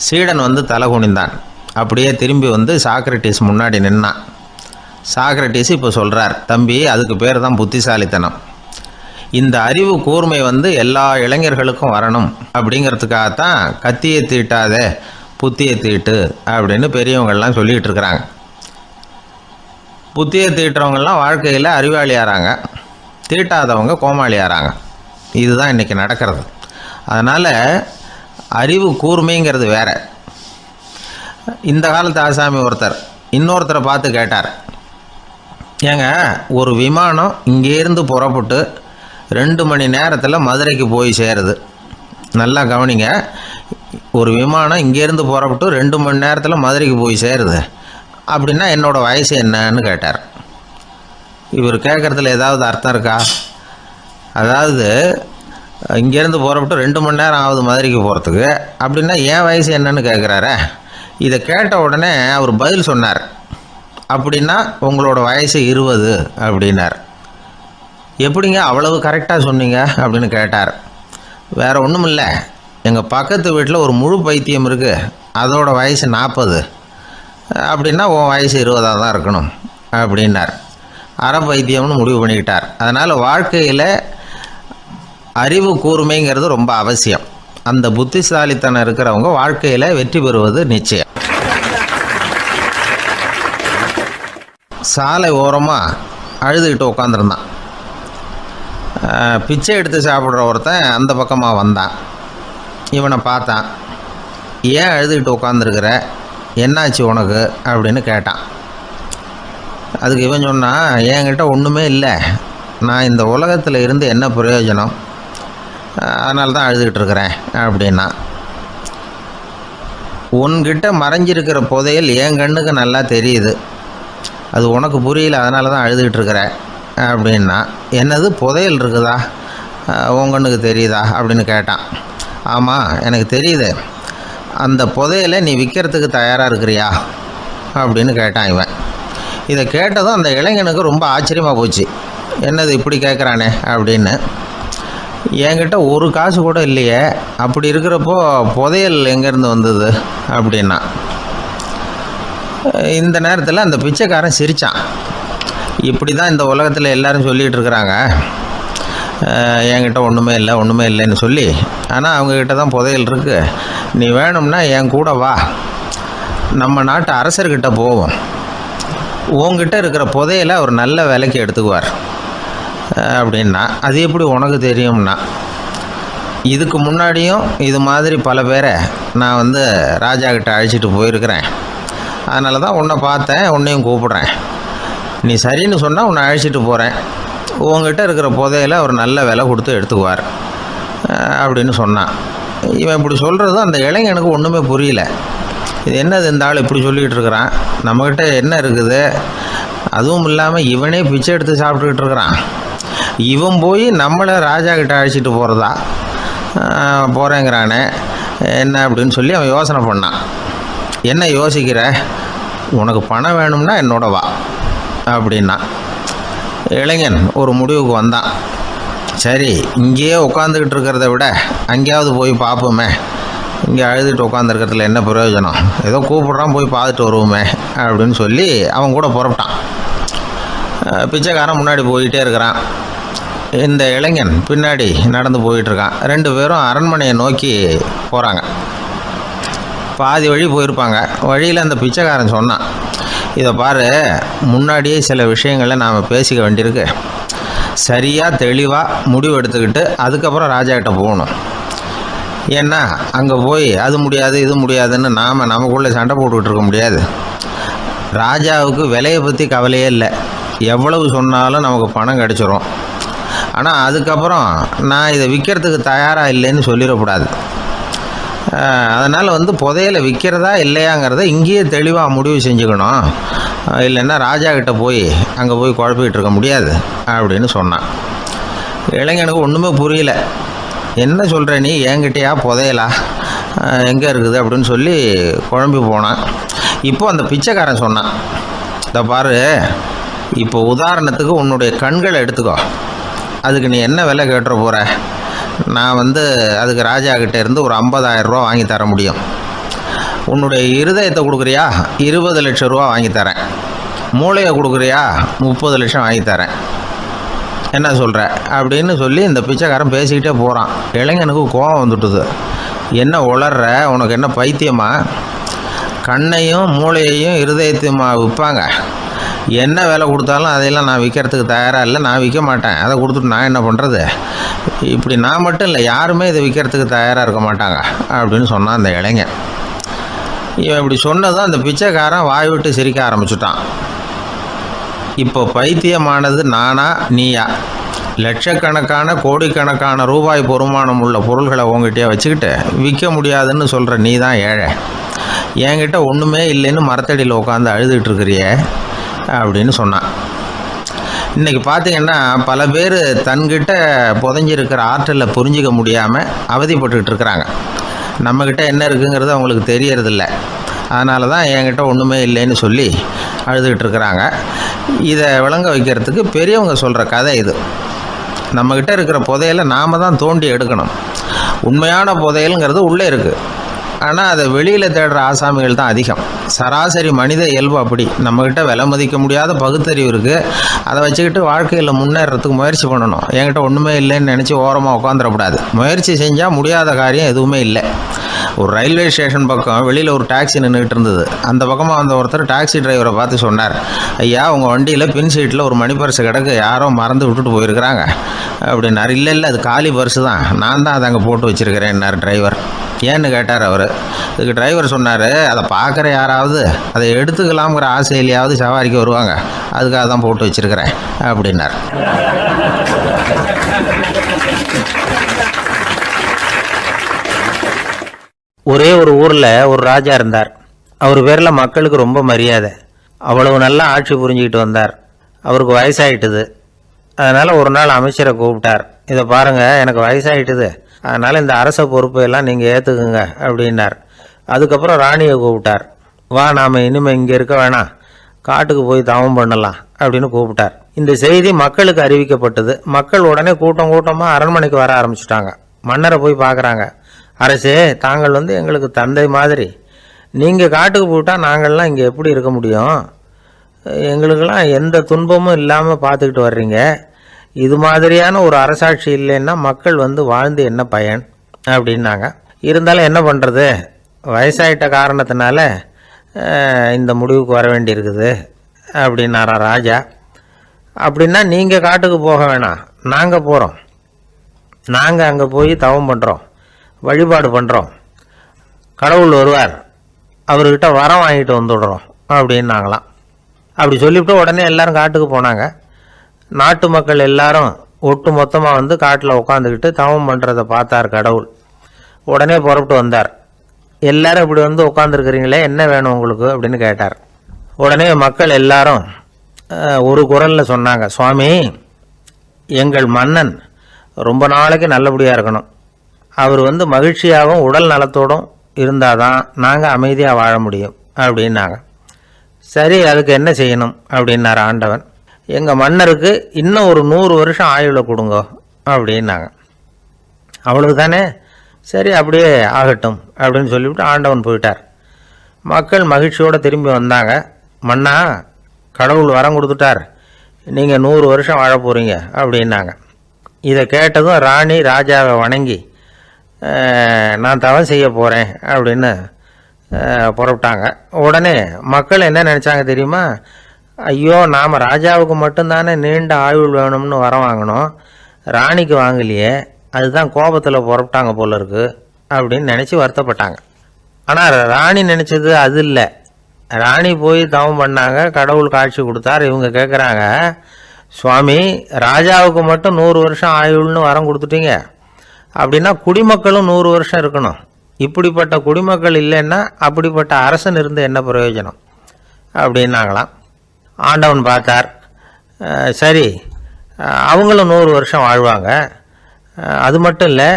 சீடன் வந்து தலை குனிந்தான். அப்படியே திரும்பி வந்து சாக்ரட்டிஸ் முன்னாடி நின்னான். சாக்ரட்டிஸ் இப்போ சொல்கிறார், தம்பி அதுக்கு பேர் தான் புத்திசாலித்தனம். இந்த அறிவு கூர்மை வந்து எல்லா இளைஞர்களுக்கும் வரணும் அப்படிங்கிறதுக்காகத்தான் கத்தியை தீட்டாத புத்தியை தீட்டு அப்படின்னு பெரியவங்கள்லாம் சொல்லிகிட்டு இருக்கிறாங்க. புத்தியை தீட்டுறவங்கெல்லாம் வாழ்க்கையில் அறிவாளியாகிறாங்க, தீட்டாதவங்க கோமாளியாகிறாங்க. இதுதான் இன்றைக்கி நடக்கிறது. அதனால் அறிவு கூர்மைங்கிறது வேறு. இந்த காலத்து ஆசாமி ஒருத்தர் இன்னொருத்தரை பார்த்து கேட்டார், ஏங்க ஒரு விமானம் இங்கேருந்து புறப்பட்டு 2 மணி நேரத்தில் மதுரைக்கு போய் சேருது. நல்லா கவனிங்க, ஒரு விமானம் இங்கேருந்து புறப்பட்டு 2 மணி நேரத்தில் மதுரைக்கு போய் சேருது அப்படின்னா என்னோடய வயசு என்னன்னு கேட்டார். இவர் கேட்குறதுல ஏதாவது அர்த்தம் இருக்கா? அதாவது இங்கேருந்து புறப்பட்டு 2 மணி நேரம் ஆகுது மதுரைக்கு போகிறதுக்கு, அப்படின்னா என் வயசு என்னன்னு கேட்குறாரு. இதை கேட்ட உடனே அவர் பதில் சொன்னார், அப்படின்னா உங்களோட வயசு 20 அப்படின்னார். எப்படிங்க அவ்வளவு கரெக்டாக சொன்னீங்க அப்படின்னு கேட்டார். வேறு ஒன்றும் இல்லை, எங்கள் பக்கத்து வீட்டில் ஒரு முழு பைத்தியம் இருக்குது, அதோட வயசு 40, அப்படின்னா உன் வயசு 20 தான் இருக்கணும் அப்படின்னார். அரை பைத்தியம்னு முடிவு பண்ணிக்கிட்டார். அதனால் வாழ்க்கையில் அறிவு கூர்மைங்கிறது ரொம்ப அவசியம். அந்த புத்திசாலித்தனம் இருக்கிறவங்க வாழ்க்கையில் வெற்றி பெறுவது நிச்சயம். சாலை ஓரமாக அழுதுகிட்டு உட்காந்துருந்தான். பிச்சை எடுத்து சாப்பிட்ற ஒருத்தன் அந்த பக்கமாக வந்தான். இவனை பார்த்தான். ஏன் அழுதுகிட்டு உட்காந்துருக்கிற, என்னாச்சு உனக்கு அப்படின்னு கேட்டான். அதுக்கு இவன் சொன்னான், என்கிட்ட ஒன்றுமே இல்லை, நான் இந்த உலகத்தில் இருந்து என்ன பிரயோஜனம், அதனால தான் அழுதுகிட்டு இருக்கிறேன் அப்படின்னா. உன்கிட்ட மறைஞ்சிருக்கிற புதையல் என் கண்ணுக்கு நல்லா தெரியுது, அது உனக்கு புரியல, அதனால தான் அழுதுகிட்டு இருக்கிற அப்படின்னா. என்னது புதையல் இருக்குதா, உன் கண்ணுக்கு தெரியுதா அப்படின்னு கேட்டான். ஆமாம் எனக்கு தெரியுது, அந்த புதையலை நீ விற்கிறதுக்கு தயாராக இருக்கிறியா அப்படின்னு கேட்டான் இவன். இதை கேட்டதும் அந்த இளைஞனுக்கு ரொம்ப ஆச்சரியமாக போச்சு. என்னது இப்படி கேட்குறானே அப்படின்னு. என்கிட்ட ஒரு காசு கூட இல்லையே, அப்படி இருக்கிறப்போ புதையல் எங்கேருந்து வந்தது அப்படின்னா. இந்த நேரத்தில் அந்த பிச்சைக்காரன் சிரித்தான். இப்படி தான் இந்த உலகத்தில் எல்லோரும் சொல்லிகிட்டு இருக்கிறாங்க, என்கிட்ட ஒன்றுமே இல்லைன்னு சொல்லி. ஆனால் அவங்கக்கிட்ட தான் புதையல் இருக்குது, நீ வேணும்னா என் கூட வா, நம்ம நாட்டு அரசர்கிட்ட போவோம், உங்ககிட்ட இருக்கிற புதையலை அவர் நல்ல விலைக்கு எடுத்துக்குவார் அப்படின்னா. அது எப்படி உனக்கு தெரியும்னா, இதுக்கு முன்னாடியும் இது மாதிரி பல பேரை நான் வந்து ராஜா கிட்ட அழைச்சிட்டு போயிருக்கிறேன், அதனால தான் உன்னை பார்த்தேன், உன்னையும் கூப்பிட்றேன், நீ சரின்னு சொன்னால் உன்னை அழைச்சிட்டு போகிறேன், உங்ககிட்ட இருக்கிற புதையலை அவர் நல்ல விலை கொடுத்து எடுத்துக்குவார் அப்படின்னு சொன்னான். இவன் இப்படி சொல்கிறதும் அந்த இளைஞனுக்கு ஒன்றுமே புரியல. இது என்னது இந்த ஆள் இப்படி சொல்லிக்கிட்டு இருக்கிறான், நம்மக்கிட்ட என்ன இருக்குது, அதுவும் இல்லாமல் இவனே பிச்சை எடுத்து சாப்பிட்டுக்கிட்டு இருக்கிறான், இவன் போய் நம்மளை ராஜா கிட்ட அழைச்சிட்டு போகிறதா போகிறேங்கிறானே என்ன அப்படின்னு சொல்லி அவன் யோசனை பண்ணான். என்ன யோசிக்கிற, உனக்கு பணம் வேணும்னா என்னோட வா அப்படின்னா. இளைஞன் ஒரு முடிவுக்கு வந்தான். சரி இங்கேயே உட்காந்துக்கிட்டு இருக்கிறத விட அங்கேயாவது போய் பார்ப்போமே இங்கே அழுதுட்டு உட்காந்துருக்கிறதுல என்ன பிரயோஜனம், ஏதோ கூப்பிட்றான் போய் பார்த்துட்டு வருவோமே அப்படின்னு சொல்லி அவன் கூட புறப்பட்டான். பிச்சைக்காரன் முன்னாடி போயிட்டே இருக்கிறான், இந்த இளைஞன் பின்னாடி நடந்து போயிட்டுருக்கான். 2 பேரும் அரண்மனையை நோக்கி போகிறாங்க. பாதி வழி போயிருப்பாங்க. வழியில் அந்த பிச்சைக்காரன் சொன்னான், இதை பாரு, முன்னாடியே சில விஷயங்களை நாம் பேசிக்க வேண்டியிருக்கு. சரியாக தெளிவாக முடிவு எடுத்துக்கிட்டு அதுக்கப்புறம் ராஜாக்கிட்ட போகணும். ஏன்னா அங்கே போய் அது முடியாது இது முடியாதுன்னு நாம் நமக்குள்ளே சண்டை போட்டுக்கிட்டு இருக்க முடியாது. ராஜாவுக்கு விலையை பற்றி கவலையே இல்லை, எவ்வளவு சொன்னாலும் நமக்கு பணம் கிடச்சிரும். ஆனால் அதுக்கப்புறம் நான் இதை விற்கிறதுக்கு தயாராக இல்லைன்னு சொல்லிடக்கூடாது. அதனால் புதையலை விற்கிறதா இல்லையாங்கிறத இங்கேயே தெளிவாக முடிவு செஞ்சுக்கணும். இல்லைன்னா ராஜா கிட்ட போய் அங்கே போய் குழப்பிக்கிட்டு இருக்க முடியாது அப்படின்னு சொன்னான். இளைஞனுக்கு ஒன்றுமே புரியல. என்ன சொல்கிற நீ, என்கிட்டயா புதையலா, எங்கே இருக்குது அப்படின்னு சொல்லி குழம்பி போனான். இப்போ அந்த பிச்சைக்காரன் சொன்னான், இதை பாரு, இப்போ உதாரணத்துக்கு உன்னுடைய கண்களை எடுத்துக்கோ. அதுக்கு நீ என்ன விலை கேட்டுற போகிற? நான் அதுக்கு ராஜா கிட்டே இருந்து ஒரு 50,000 ரூபா வாங்கி தர முடியும். உன்னுடைய இருதயத்தை கொடுக்குறியா, 20 லட்சம் ரூபா வாங்கி தரேன். மூளையை கொடுக்குறியா, 30 லட்சம் வாங்கி தரேன். என்ன சொல்கிற அப்படின்னு சொல்லி இந்த பிச்சைக்காரன் பேசிக்கிட்டே போகிறான். இளைஞனுக்கு கோபம் வந்துட்டுது. என்ன உளர்ற, உனக்கு என்ன பைத்தியமா? கண்ணையும் மூளையையும் இருதயத்தையுமா விற்பாங்க? என்ன விலை கொடுத்தாலும் அதையெல்லாம் நான் விற்கிறதுக்கு தயாராக இல்லை, நான் விற்க மாட்டேன். அதை கொடுத்துட்டு நான் என்ன பண்ணுறது? இப்படி நான் மட்டும் இல்லை, யாருமே இதை விற்கிறதுக்கு தயாராக இருக்க மாட்டாங்க அப்படின்னு சொன்னான் அந்த இளைஞன். இவன் இப்படி சொன்னதும் அந்த பிச்சைக்காரன் வாய் விட்டு சிரிக்க ஆரம்பிச்சுட்டான். இப்போ பைத்தியமானது நானா நீயா? லட்சக்கணக்கான கோடிக்கணக்கான ரூபாய் பொறுமானம் உள்ள பொருள்களை உங்ககிட்டயே வச்சுக்கிட்டு விற்க முடியாதுன்னு சொல்கிற நீ தான் ஏழை. என்கிட்ட ஒன்றுமே இல்லைன்னு மரத்தடியில் உட்காந்து அழுதுகிட்டு இருக்கிறியே அப்படின்னு சொன்னான். இன்றைக்கி பார்த்திங்கன்னா பல பேர் தன்கிட்ட புதைஞ்சிருக்கிற ஆற்றலை புரிஞ்சிக்க முடியாமல் அவதிப்பட்டுக்கிட்டு இருக்கிறாங்க. நம்மக்கிட்ட என்ன இருக்குங்கிறது அவங்களுக்கு தெரியறதில்ல. அதனால தான் என்கிட்ட ஒன்றுமே இல்லைன்னு சொல்லி அழுதுகிட்டு இருக்கிறாங்க. இதை விளங்க வைக்கிறதுக்கு பெரியவங்க சொல்கிற கதை இது. நம்மக்கிட்ட இருக்கிற புதையலை நாம் தான் தோண்டி எடுக்கணும். உண்மையான புதையலுங்கிறது உள்ளே இருக்குது, ஆனால் அதை வெளியில் தேடுற ஆசாமிகள் தான் அதிகம். சராசரி மனித இயல்பு அப்படி. நம்மக்கிட்ட விலை மதிக்க முடியாத பகுத்தறிவு இருக்குது, அதை வச்சுக்கிட்டு வாழ்க்கையில் முன்னேறதுக்கு முயற்சி பண்ணணும். என்கிட்ட ஒன்றுமே இல்லைன்னு நினச்சி ஓரமாக உட்காந்துடக்கூடாது. முயற்சி செஞ்சால் முடியாத காரியம் எதுவுமே இல்லை. ஒரு ரயில்வே ஸ்டேஷன் பக்கம் வெளியில் ஒரு டாக்ஸி நின்றுட்டு இருந்தது. அந்த பக்கமாக வந்த ஒருத்தர் டாக்ஸி டிரைவரை பார்த்து சொன்னார், ஐயா, உங்கள் வண்டியில் பின் சீட்டில் ஒரு மணி பர்ஸு கிடக்கு, யாரோ மறந்து விட்டுட்டு போயிருக்கிறாங்க அப்படின்னாரு. இல்லை இல்லை, அது காலி பர்ஸு தான், நான் தான் அதை அங்கே போட்டு வச்சுருக்கிறேன்னார் டிரைவர். ஏன்னு கேட்டார் அவர். இதுக்கு டிரைவர் சொன்னார், அதை பார்க்குற யாராவது அதை எடுத்துக்கலாம்ங்கிற ஆசையிலையாவது சவாரிக்கு வருவாங்க, அதுக்காக தான் போட்டு வச்சுருக்கிறேன் அப்படின்னார். ஒரே ஒரு ஊரில் ஒரு ராஜா இருந்தார். அவர் பேரில் மக்களுக்கு ரொம்ப மரியாதை. அவ்வளவு நல்லா ஆட்சி புரிஞ்சுக்கிட்டு வந்தார். அவருக்கு வயசாகிட்டுது. அதனால் ஒரு நாள் அமைச்சரை கூப்பிட்டார். இதை பாருங்கள், எனக்கு வயசாகிட்டுது, அதனால் இந்த அரச பொறுப்பையெல்லாம் நீங்கள் ஏற்றுக்குங்க அப்படின்னார். அதுக்கப்புறம் ராணியை கூப்பிட்டார். வா, நாம் இனிமேல் இங்கே இருக்க வேணாம், காட்டுக்கு போய் தவம் பண்ணலாம் அப்படின்னு கூப்பிட்டார். இந்த செய்தி மக்களுக்கு அறிவிக்கப்பட்டது. மக்கள் உடனே கூட்டம் கூட்டமாக அரண்மனைக்கு வர ஆரம்பிச்சுட்டாங்க. மன்னரை போய் பார்க்குறாங்க. அரசே, தாங்கள் எங்களுக்கு தந்தை மாதிரி. நீங்கள் காட்டுக்கு போயிட்டால் நாங்கள்லாம் இங்கே எப்படி இருக்க முடியும்? எங்களுக்கெல்லாம் எந்த துன்பமும் இல்லாமல் பார்த்துக்கிட்டு வர்றீங்க. இது மாதிரியான ஒரு அரசாட்சி இல்லைன்னா மக்கள் வாழ்ந்து என்ன பயன் அப்படின்னாங்க. இருந்தாலும் என்ன பண்ணுறது, வயசாயிட்ட காரணத்தினால இந்த முடிவுக்கு வர வேண்டியிருக்குது அப்படின்னாரா ராஜா. அப்படின்னா நீங்கள் காட்டுக்கு போக வேணாம், நாங்கள் போகிறோம். நாங்கள் அங்கே போய் தவம் பண்ணுறோம், வழிபாடு பண்ணுறோம். கடவுள் வருவார், அவர்கிட்ட வரம் வாங்கிட்டு வந்துடுறோம் அப்படின்னாங்களாம். அப்படி சொல்லிவிட்டு உடனே எல்லோரும் காட்டுக்கு போனாங்க. நாட்டு மக்கள் எல்லாரும் ஒட்டு மொத்தமாக காட்டில் உட்காந்துக்கிட்டு தவம் பண்ணுறதை பார்த்தார் கடவுள். உடனே புறப்பட்டு வந்தார். எல்லாரும் இப்படி உட்காந்துருக்கிறீங்களே, என்ன வேணும் உங்களுக்கு அப்படின்னு கேட்டார். உடனே மக்கள் எல்லாரும் ஒரு குரலில் சொன்னாங்க, சுவாமி, எங்கள் மன்னன் ரொம்ப நாளைக்கு நல்லபடியாக இருக்கணும். அவர் மகிழ்ச்சியாகவும் உடல் நலத்தோடும் இருந்தால் தான் நாங்கள் அமைதியாக வாழ முடியும் அப்படின்னாங்க. சரி, அதுக்கு என்ன செய்யணும் அப்படின்னார் ஆண்டவன். எங்கள் மன்னருக்கு இன்னும் ஒரு 100 வருஷம் ஆயுளை கொடுங்க அப்படின்னாங்க. அவ்வளவு தானே, சரி அப்படியே ஆகட்டும் அப்படின்னு சொல்லிவிட்டு ஆண்டவன் போயிட்டார். மக்கள் மகிழ்ச்சியோடு திரும்பி வந்தாங்க. மன்னா, கடவுள் வரம் கொடுத்துட்டார், நீங்கள் 100 வருஷம் வாழ போகிறீங்க அப்படின்னாங்க. இதை கேட்டதும் ராணி ராஜாவை வணங்கி நான் தவம் செய்ய போகிறேன் அப்படின்னு புறப்பட்டாங்க. உடனே மக்கள் என்ன நினச்சாங்க தெரியுமா? ஐயோ, நாம் ராஜாவுக்கு மட்டும்தானே நீண்ட ஆயுள் வேணும்னு வரம் வாங்கினோம், ராணிக்கு வாங்கலையே, அதுதான் கோபத்தில் புறப்பட்டாங்க போல இருக்கு அப்படின்னு நினச்சி வருத்தப்பட்டாங்க. ஆனால் ராணி நினச்சது அது இல்லை. ராணி போய் தவம் பண்ணாங்க, கடவுள் காட்சி கொடுத்தார். இவங்க கேட்குறாங்க, சுவாமி, ராஜாவுக்கு மட்டும் 100 வருஷம் ஆயுள்னு வரம் கொடுத்துட்டீங்க, அப்படின்னா குடிமக்களும் 100 வருஷம் இருக்கணும். இப்படிப்பட்ட குடிமக்கள் இல்லைன்னா அப்படிப்பட்ட அரசன் இருந்து என்ன பிரயோஜனம் அப்படின்னாங்களாம். ஆண்டவன் பார்த்தார், சரி அவங்களும் 100 வருஷம் வாழ்வாங்க, அது மட்டும் இல்லை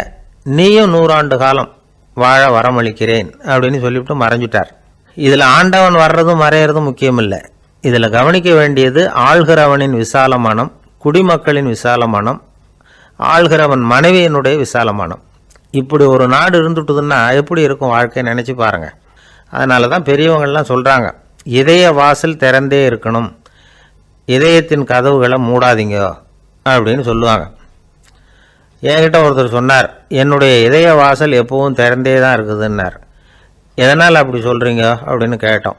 நீயும் 100 ஆண்டு காலம் வாழ வரமளிக்கிறேன் அப்படின்னு சொல்லிவிட்டு மறைஞ்சிட்டார். இதில் ஆண்டவன் வர்றதும் மறையிறதும் முக்கியம் இல்லை. இதில் கவனிக்க வேண்டியது ஆள்கிறவனின் விசாலமானம், குடிமக்களின் விசாலமானம், ஆள்கிறவன் மனைவியினுடைய விசாலமானம். இப்படி ஒரு நாடு இருந்துட்டுதுன்னா எப்படி இருக்கும் வாழ்க்கை நினச்சி பாருங்கள். அதனால தான் பெரியவங்கள்லாம் சொல்கிறாங்க, இதய வாசல் திறந்தே இருக்கணும், இதயத்தின் கதவுகளை மூடாதீங்க அப்படின்னு சொல்லுவாங்க. என்கிட்ட ஒருத்தர் சொன்னார், என்னுடைய இதய வாசல் எப்பவும் திறந்தே தான் இருக்குதுன்னார். எதனால் அப்படி சொல்கிறீங்க அப்படின்னு கேட்டோம்.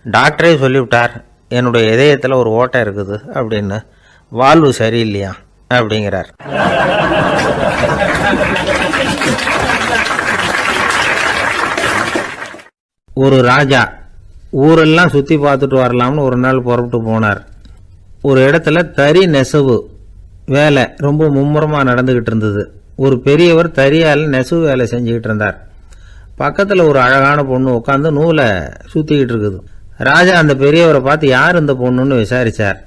டாக்டரே சொல்லிவிட்டார், என்னுடைய இதயத்தில் ஒரு ஓட்டை இருக்குது அப்படின்னு, வால்வு சரியில்லையா அப்படிங்கிறார். ஒரு ராஜா ஊரெல்லாம் சுற்றி பார்த்துட்டு வரலாம்னு ஒரு நாள் புறப்பட்டு போனார். ஒரு இடத்துல தறி நெசவு வேலை ரொம்ப மும்முரமாக நடந்துக்கிட்டு இருந்தது. ஒரு பெரியவர் தறியால் நெசவு வேலை செஞ்சுக்கிட்டு இருந்தார். பக்கத்தில் ஒரு அழகான பொண்ணு உட்காந்து நூலை சுற்றிக்கிட்டு இருக்குது. ராஜா அந்த பெரியவரை பார்த்து யார் இந்த பொண்ணுன்னு விசாரித்தார்.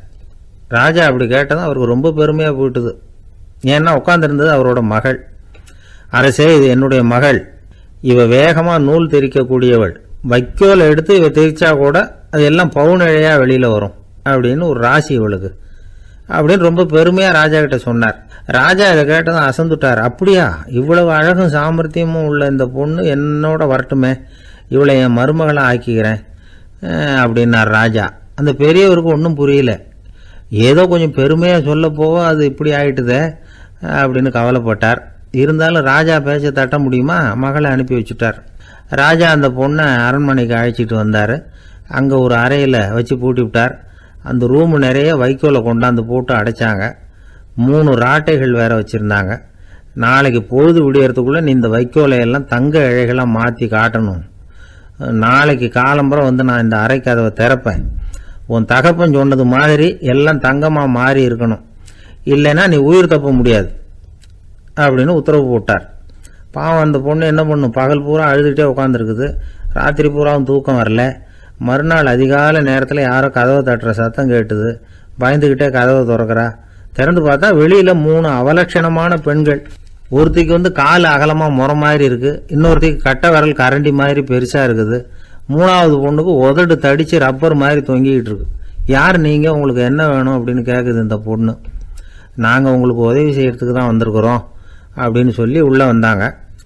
ராஜா அப்படி கேட்டதும் அவருக்கு ரொம்ப பெருமையாக போயிட்டுது. ஏன்னா உட்காந்துருந்தது அவரோட மகள். அரசே, இது என்னுடைய மகள், இவ வேகமாக நூல் திரிக்கக்கூடியவள், வைக்கோலை எடுத்து இவ திரிச்சா கூட அது எல்லாம் பவுனிழையாக வெளியில் வரும் அப்படின்னு ஒரு ராசி இவளுக்கு அப்படின்னு ரொம்ப பெருமையாக ராஜா கிட்ட சொன்னார். ராஜா இதை கேட்டதும் அசந்துட்டார். அப்படியா, இவ்வளவு அழகும் சாமர்த்தியமும் உள்ள இந்த பொண்ணு என்னோட வரட்டுமே, இவளை என் மருமகளை ஆக்கிக்கிறேன் அப்படின்னார் ராஜா. அந்த பெரியவருக்கு ஒன்றும் புரியல. ஏதோ கொஞ்சம் பெருமையாக சொல்ல போக அது இப்படி ஆயிட்டுதே அப்படின்னு கவலைப்பட்டார். இருந்தாலும் ராஜா பேச்ச தட்ட முடியுமா, மகளை அனுப்பி வச்சுட்டார். ராஜா அந்த பொண்ணை அரண்மனைக்கு அழைச்சிட்டு வந்தார். அங்கே ஒரு அறையில் வச்சு பூட்டி விட்டார். அந்த ரூமு நிறைய வைக்கோலை கொண்டாந்து போட்டு அடைச்சாங்க. 3 ராட்டைகள் வேற வச்சுருந்தாங்க. நாளைக்கு பொழுது விடியறதுக்குள்ளே நீ இந்த வைக்கோலையெல்லாம் தங்க இழைகளாக மாற்றி காட்டணும். நாளைக்கு காலம்பரம் வந்து நான் இந்த அறை கதவை திறப்பேன். உன் தகப்பன் சொன்னது மாதிரி எல்லாம் தங்கமாக மாறி இருக்கணும், இல்லைன்னா நீ உயிர் தப்ப முடியாது அப்படின்னு உத்தரவு போட்டார். பாவம் அந்த பொண்ணு என்ன பண்ணும், பகல் பூரா அழுதுகிட்டே உட்காந்துருக்குது. ராத்திரி பூராவும் தூக்கம் வரல. மறுநாள் அதிகாலை நேரத்தில் யாரோ கதவை தட்டுற சத்தம் கேட்டுது. பயந்துக்கிட்டே கதவை திறக்கிறா. திறந்து பார்த்தா வெளியில் 3 அவலட்சணமான பெண்கள். ஒருத்திக்கு வந்து கால் அகலமாக முறை மாதிரி இருக்குது, இன்னொருத்திக்கு கட்டை விரல் கரண்டி மாதிரி பெருசாக இருக்குது, 3ஆவது பொண்ணுக்கு உதடு தடித்து ரப்பர் மாதிரி தொங்கிக்கிட்டு இருக்கு. யார் நீங்கள், உங்களுக்கு என்ன வேணும் அப்படின்னு கேட்குது இந்த பொண்ணு. நாங்கள் உங்களுக்கு உதவி செய்கிறதுக்கு தான் வந்திருக்கிறோம் அப்படின்னு சொல்லி உள்ளே வந்தாங்க.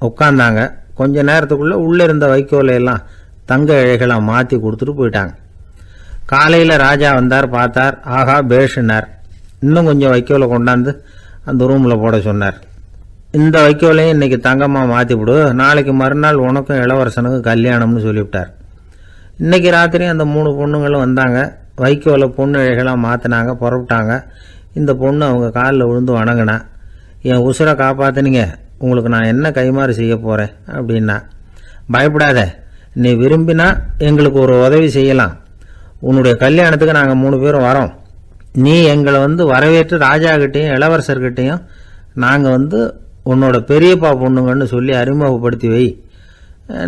உட்காந்தாங்க. கொஞ்ச நேரத்துக்குள்ளே உள்ளே இருந்த வைக்கோலையெல்லாம் தங்க இழைகளாக மாற்றி கொடுத்துட்டு போயிட்டாங்க. காலையில் ராஜா வந்தார், பார்த்தார். ஆஹா பேஷுனார். இன்னும் கொஞ்சம் வைக்கோலை கொண்டாந்து அந்த ரூமில் போட சொன்னார். இந்த வைக்கோலையும் இன்றைக்கி தங்கமாக மாற்றி விடு, நாளைக்கு மறுநாள் உனக்கும் இளவரசனுக்கும் கல்யாணம்னு சொல்லிவிட்டார். இன்றைக்கி ராத்திரி அந்த 3 பொண்ணுங்களும் வந்தாங்க. வைக்கோலை பொண்ணு இழைகளாக மாற்றினாங்க, புறப்பட்டாங்க. இந்த பொண்ணு அவங்க காலில் விழுந்து வணங்கினா. என் உசுரை காப்பாற்றினீங்க, உங்களுக்கு நான் என்ன கைமாறு செய்ய போகிறேன் அப்படின்னா. பயப்படாத, நீ விரும்பினா எங்களுக்கு ஒரு உதவி செய்யலாம். உன்னுடைய கல்யாணத்துக்கு நாங்கள் 3 பேரும் வரோம். நீ எங்களை வந்து வரவேற்று ராஜாக்கிட்டையும் இளவரசர்கிட்டையும் நாங்கள் வந்து உன்னோட பெரியப்பா பொண்ணுங்கன்னு சொல்லி அறிமுகப்படுத்தி வை,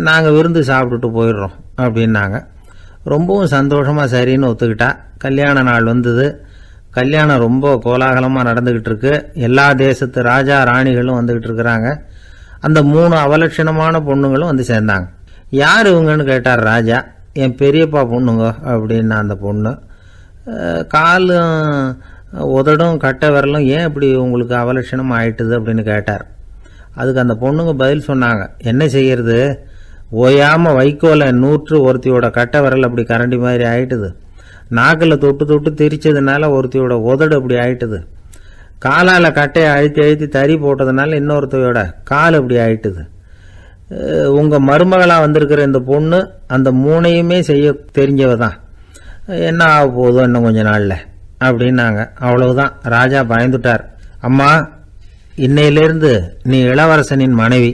நாங்கள் விருந்து சாப்பிட்டுட்டு போயிடுறோம் அப்படின்னாங்க. ரொம்பவும் சந்தோஷமாக சரின்னு ஒத்துக்கிட்டா. கல்யாண நாள் வந்தது. கல்யாணம் ரொம்ப கோலாகலமாக நடந்துக்கிட்டு இருக்கு. எல்லா தேசத்து ராஜா ராணிகளும் வந்துக்கிட்டு இருக்கிறாங்க. அந்த 3 அவலட்சணமான பொண்ணுங்களும் வந்து சேர்ந்தாங்க. யார் இவங்கன்னு கேட்டார் ராஜா. என் பெரியப்பா பொண்ணுங்க அப்படின்னா அந்த பொண்ணு. காலும் உதடும் கட்டை விரலும் ஏன் இப்படி உங்களுக்கு அவலட்சணம் ஆயிட்டுது அப்படின்னு கேட்டார். அதுக்கு அந்த பொண்ணுங்க பதில் சொன்னாங்க, என்ன செய்யறது, ஓயாமல் வைக்கோலை நூற்று ஒருத்தியோட கட்டை விரல் அப்படி கரண்டி மாதிரி ஆயிட்டுது, நாக்கில் தொட்டு தொட்டு திரிச்சதுனால ஒருத்தியோட உதடு அப்படி ஆயிட்டுது, காலால் கட்டையை அழுத்தி அழுத்தி தறி போட்டதுனால இன்னொருத்தையோட கால் அப்படி ஆயிட்டுது, உங்கள் மருமகளாக வந்திருக்கிற இந்த பொண்ணு அந்த மூணையுமே செய்ய தெரிஞ்சவ தான், என்ன ஆக போதோ இன்னும் கொஞ்ச நாளில் அப்படின்னாங்க. அவ்வளவுதான். ராஜா பயந்துட்டார். அம்மா, இன்னையிலேருந்து நீ இளவரசனின் மனைவி,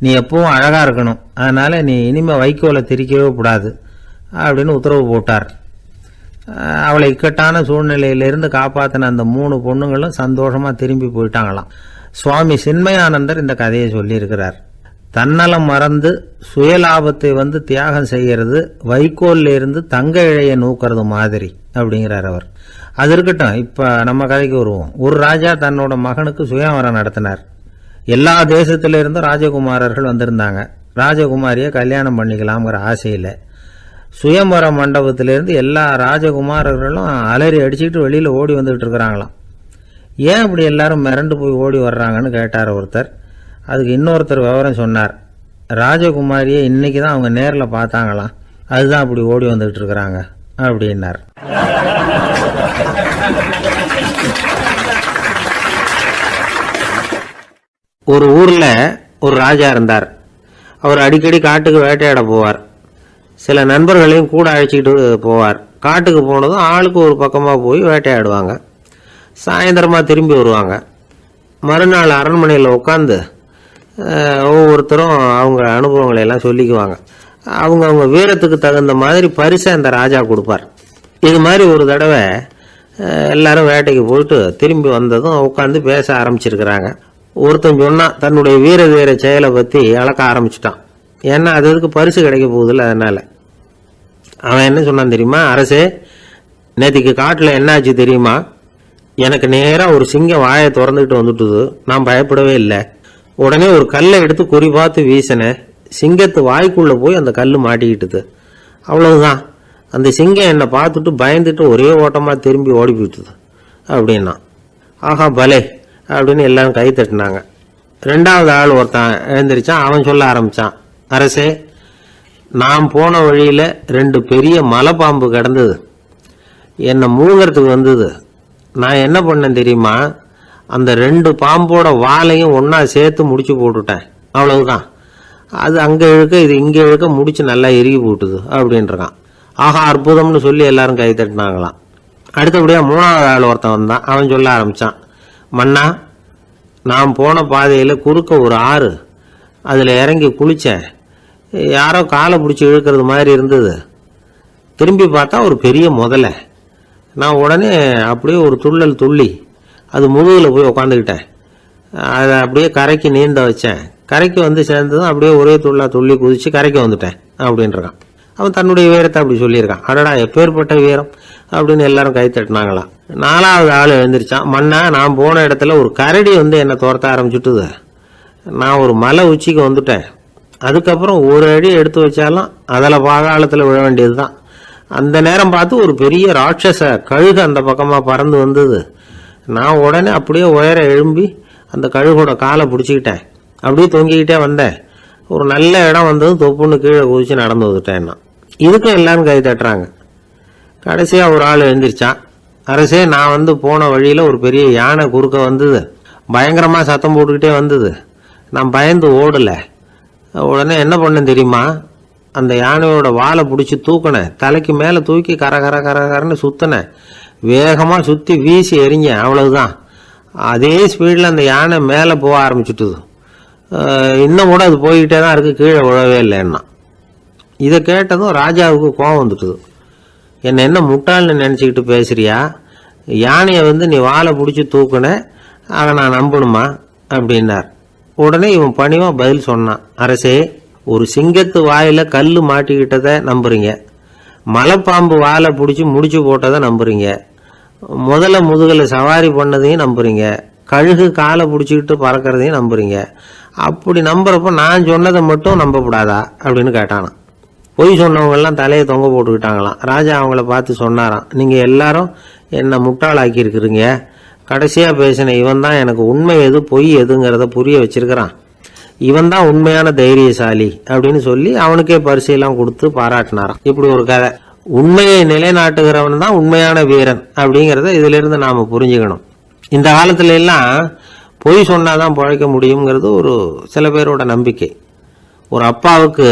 நீ எப்பவும் அழகாக இருக்கணும், அதனால் நீ இனிமேல் வைக்கோலை திரிக்கவே கூடாது அப்படின்னு உத்தரவு போட்டார். அவளை இக்கட்டான சூழ்நிலையிலிருந்து காப்பாற்றின அந்த 3 பொண்ணுங்களும் சந்தோஷமாக திரும்பி போயிட்டாங்களாம். சுவாமி சின்மயானந்தர் இந்த கதையை சொல்லியிருக்கிறார். தன்னலம் மறந்து சுயலாபத்தை தியாகம் செய்கிறது வைக்கோல்ல இருந்து தங்க இழையை நூக்கிறது மாதிரி அப்படிங்கிறார் அவர். அது இருக்கட்டும், இப்போ நம்ம கதைக்கு வருவோம். ஒரு ராஜா தன்னோட மகனுக்கு சுயவரம் நடத்தினார். எல்லா தேசத்திலிருந்தும் ராஜகுமாரர்கள் வந்திருந்தாங்க. ராஜகுமாரியை கல்யாணம் பண்ணிக்கலாம்ங்கிற ஆசையில் சுயம்பர மண்டபத்திலேருந்து எல்லா ராஜகுமாரர்களும் அலறி அடிச்சுக்கிட்டு வெளியில் ஓடி வந்துகிட்டு இருக்கிறாங்களாம். ஏன் அப்படி எல்லாரும் மிரண்டு போய் ஓடி வர்றாங்கன்னு கேட்டார் ஒருத்தர். அதுக்கு இன்னொருத்தர் விவரம் சொன்னார். ராஜகுமாரியை இன்னைக்கு தான் அவங்க நேரில் பார்த்தாங்களாம், அதுதான் அப்படி ஓடி வந்துகிட்டு இருக்கிறாங்க அப்படின்னார். ஒரு ஊரில் ஒரு ராஜா இருந்தார். அவர் அடிக்கடி காட்டுக்கு வேட்டையாட போவார். சில நண்பர்களையும் கூட அழைச்சிக்கிட்டு போவார். காட்டுக்கு போனதும் ஆளுக்கு ஒரு பக்கமாக போய் வேட்டையாடுவாங்க. சாயந்தரமாக திரும்பி வருவாங்க. மறுநாள் அரண்மனையில் உட்காந்து ஒவ்வொருத்தரும் அவங்க அனுபவங்களை எல்லாம் சொல்லிக்குவாங்க. அவங்க வீரத்துக்கு தகுந்த மாதிரி பரிசை அந்த ராஜா கொடுப்பார். இது மாதிரி ஒரு தடவை எல்லாரும் வேட்டைக்கு போயிட்டு திரும்பி வந்ததும் உட்காந்து பேச ஆரம்பிச்சிருக்கிறாங்க. ஒருத்தன் சொன்னான், தன்னுடைய வீர செயலை பற்றி அளக்க ஆரம்பிச்சிட்டான். ஏன்னா அது எதுக்கு பரிசு கிடைக்க போகுதில்ல, அதனால். அவன் என்ன சொன்னான் தெரியுமா? அரசே, நேற்றுக்கு காட்டில் என்னாச்சு தெரியுமா? எனக்கு நேராக ஒரு சிங்கம் வாயை திறந்துக்கிட்டு வந்துட்டுது. நான் பயப்படவே இல்லை. உடனே ஒரு கல்லை எடுத்து குறி பார்த்து வீசினேன். சிங்கத்து வாய்க்குள்ளே போய் அந்த கல் மாட்டிக்கிட்டுது. அவ்வளவுதான். அந்த சிங்கம் என்னை பார்த்துட்டு பயந்துட்டு ஒரே ஓட்டமாக திரும்பி ஓடி போயிட்டுது அப்படின்னா. ஆஹா பலே அப்படின்னு எல்லாரும் கை தட்டினாங்க. 2வது ஆள் ஒருத்தன் எழுந்திரிச்சான். அவன் சொல்ல ஆரம்பித்தான், அரசே, நான் போன வழியில் 2 பெரிய மலைப்பாம்பு கிடந்தது. என்னை முழுங்கிறதுக்கு வந்தது. நான் என்ன பண்ணேன் தெரியுமா? அந்த 2 பாம்போட வாலையும் ஒன்றா சேர்த்து முடிச்சு போட்டுட்டேன். அவ்வளவுதான். அது அங்கே இழுக்க இது இங்கே இழுக்க முடிச்சு நல்லா இறுகி போட்டுது அப்படின்றான். ஆஹா அற்புதம்னு சொல்லி எல்லாரும் கை தட்டினாங்களாம். அடுத்தபடியாக 3வது ஆள் ஒருத்தன் வந்தான். அவன் சொல்ல ஆரம்பித்தான், மன்னா, நான் போன பாதையில் குறுக்க ஒரு ஆறு, அதில் இறங்கி குளித்தேன். யாரோ காலை பிடிச்சி இழுக்கிறது மாதிரி இருந்தது. திரும்பி பார்த்தா ஒரு பெரிய முதலை. நான் உடனே அப்படியே ஒரு துள்ளல் துள்ளி அது முதுகில் போய் உக்காந்துக்கிட்டேன். அதை அப்படியே கரைக்கு நீந்த வச்சேன். கரைக்கு வந்து சேர்ந்ததும் அப்படியே ஒரே துள்ளி குதித்து கரைக்கு வந்துட்டேன் அப்படின்றான். அவன் தன்னுடைய வீரத்தை அப்படி சொல்லியிருக்கான். அடடா எப்பேற்பட்ட வீரம் அப்படின்னு எல்லாரும் கை தட்டினாங்களாம். 4வது ஆள் எழுந்திரிச்சான். மன்னா, நான் போன இடத்துல ஒரு கரடி என்னை துரத்த ஆரம்பிச்சுட்டுது. நான் ஒரு மலை உச்சிக்கு வந்துட்டேன். அதுக்கப்புறம் ஒரு அடி எடுத்து வச்சாலும் அதில் பாதாளத்தில் விழ வேண்டியது தான். அந்த நேரம் பார்த்து ஒரு பெரிய ராட்சச கழுகு அந்த பக்கமாக பறந்து வந்தது. நான் உடனே அப்படியே உயர எழும்பி அந்த கழுகோட காலை பிடிச்சிக்கிட்டேன். அப்படியே தொங்கிக்கிட்டே வந்தேன். ஒரு நல்ல இடம் வந்ததும் தொப்புன்னு கீழே குதிச்சு நடந்து வந்துட்டேன்னா. இதுக்கும் எல்லாரும் கை தட்டுறாங்க. கடைசியாக ஒரு ஆள் எழுந்திரிச்சான். அரசே, நான் போன வழியில் ஒரு பெரிய யானை குறுக்க வந்தது. பயங்கரமாக சத்தம் போட்டுக்கிட்டே வந்தது. நான் பயந்து ஓடலை. உடனே என்ன பண்ணேன் தெரியுமா? அந்த யானையோட வாலை பிடிச்சி தூக்கினேன். தலைக்கு மேலே தூக்கி கரன்னு சுற்றினேன். வேகமாக சுற்றி வீசி எறிஞ்சேன். அவ்வளவுதான். அதே ஸ்பீடில் அந்த யானை மேலே போக ஆரம்பிச்சுட்டுது. இன்னும் கூட அது போய்கிட்டே தான் இருக்குது, கீழே விழவே இல்லைன்னா. இதை கேட்டதும் ராஜாவுக்கு கோபம் வந்துட்டுது. என்னை என்ன முட்டாள்னு நினச்சிக்கிட்டு பேசுறியா? யானையை நீ வாலை பிடிச்சி தூக்குன, அதை நான் நம்பணுமா அப்படின்னார். உடனே இவன் பணிவாக பதில் சொன்னான். அரசே, ஒரு சிங்கத்து வாயில் கல் மாட்டிக்கிட்டதை நம்புறீங்க, மலைப்பாம்பு வாலை பிடிச்சி முடிச்சு போட்டதை நம்புறீங்க, முதல்ல முதுகில் சவாரி பண்ணதையும் நம்புறீங்க, கழுகு காலை பிடிச்சிக்கிட்டு பறக்கிறதையும் நம்புறீங்க. அப்படி நம்புறப்ப நான் சொன்னதை மட்டும் நம்பக்கூடாதா அப்படின்னு கேட்டானான். பொய் சொன்னவங்கெல்லாம் தலையை தொங்க போட்டுக்கிட்டாங்களாம். ராஜா அவங்கள பார்த்து சொன்னாராம், நீங்கள் எல்லாரும் என்னை முட்டாளாக்கி இருக்கிறீங்க. கடைசியாக பேசின இவன் தான் எனக்கு உண்மை எது பொய் எதுங்கிறத புரிய வச்சிருக்கிறான், இவன் தான் உண்மையான தைரியசாலி அப்படின்னு சொல்லி அவனுக்கே பரிசையெல்லாம் கொடுத்து பாராட்டினாராம். இப்படி ஒரு கதை. உண்மையை நிலைநாட்டுகிறவன் தான் உண்மையான வீரன் அப்படிங்கிறத இதிலிருந்து நாம் புரிஞ்சுக்கணும். இந்த காலத்துல எல்லாம் பொய் சொன்னாதான் பிழைக்க முடியுங்கிறது ஒரு சில பேரோட நம்பிக்கை. ஒரு அப்பாவுக்கு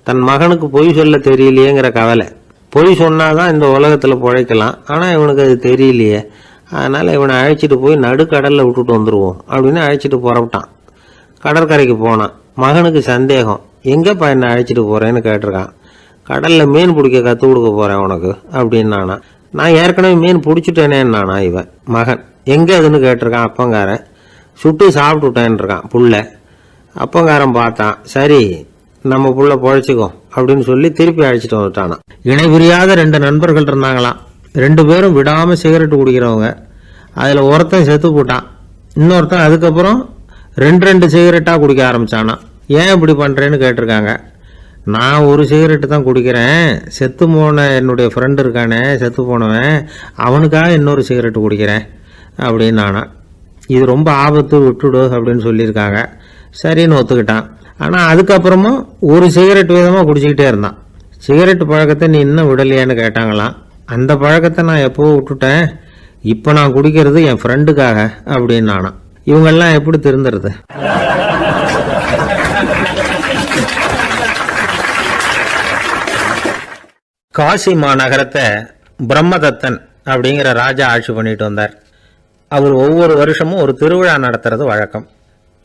தன் மகனுக்கு பொய் சொல்ல தெரியலையேங்கிற கவலை. பொய் சொன்னாதான் இந்த உலகத்தில் பிழைக்கலாம், ஆனால் இவனுக்கு அது தெரியலையே, அதனால் இவனை அழைச்சிட்டு போய் நடுக்கடலில் விட்டுட்டு வந்துடுவோம் அப்படின்னு அழைச்சிட்டு புறப்பட்டான். கடற்கரைக்கு போனான். மகனுக்கு சந்தேகம், எங்கேப்பா என்னை அழைச்சிட்டு போகிறேன்னு கேட்டிருக்கான். கடலில் மீன் பிடிக்க கற்றுக் கொடுக்க போகிறேன் உனக்கு அப்படின்னு நானா. நான் ஏற்கனவே மீன் பிடிச்சிட்டேனேன்னு நானா இவன் மகன். எங்கே அதுன்னு கேட்டிருக்கான் அப்பங்காரன். சுட்டு சாப்பிட்டுட்டேன்னு இருக்கான் புள்ள. அப்பங்காரன் பார்த்தான், சரி நம்ம புள்ள பொழைச்சிக்கோ அப்படின்னு சொல்லி திருப்பி அழைச்சிட்டு வந்துட்டானா. இணை புரியாத 2 நண்பர்கள் இருந்தாங்களாம். 2 பேரும் விடாமல் சிகரெட்டு குடிக்கிறவங்க. அதில் ஒருத்தன் செத்து போட்டான், இன்னொருத்தன் அதுக்கப்புறம் 2 சிகரெட்டாக குடிக்க ஆரம்பித்தானா. ஏன் இப்படி பண்ணுறேன்னு கேட்டிருக்காங்க. நான் ஒரு சிகரெட்டு தான் குடிக்கிறேன், செத்து போன என்னுடைய ஃப்ரெண்டு இருக்கானே செத்து போனவன், அவனுக்காக இன்னொரு சிகரெட்டு குடிக்கிறேன் அப்படின்னு நானா. இது ரொம்ப ஆபத்து, விட்டுடு அப்படின்னு சொல்லியிருக்காங்க. சரின்னு ஒத்துக்கிட்டான். ஆனால் அதுக்கப்புறமும் ஒரு சிகரெட் வீதமாக குடிச்சிக்கிட்டே இருந்தான். சிகரெட்டு பழக்கத்தை நீ இன்னும் விடலையான்னு கேட்டாங்களாம். அந்த பழக்கத்தை நான் எப்போவோ விட்டுட்டேன், இப்போ நான் குடிக்கிறது என் ஃப்ரெண்டுக்காக அப்படின்னு நானா. இவங்கெல்லாம் எப்படி திருந்துறது? காசி மாநகரத்தை பிரம்மதத்தன் அப்படிங்கிற ராஜா ஆட்சி பண்ணிட்டு வந்தார். அவர் ஒவ்வொரு வருஷமும் ஒரு திருவிழா நடத்துறது வழக்கம்.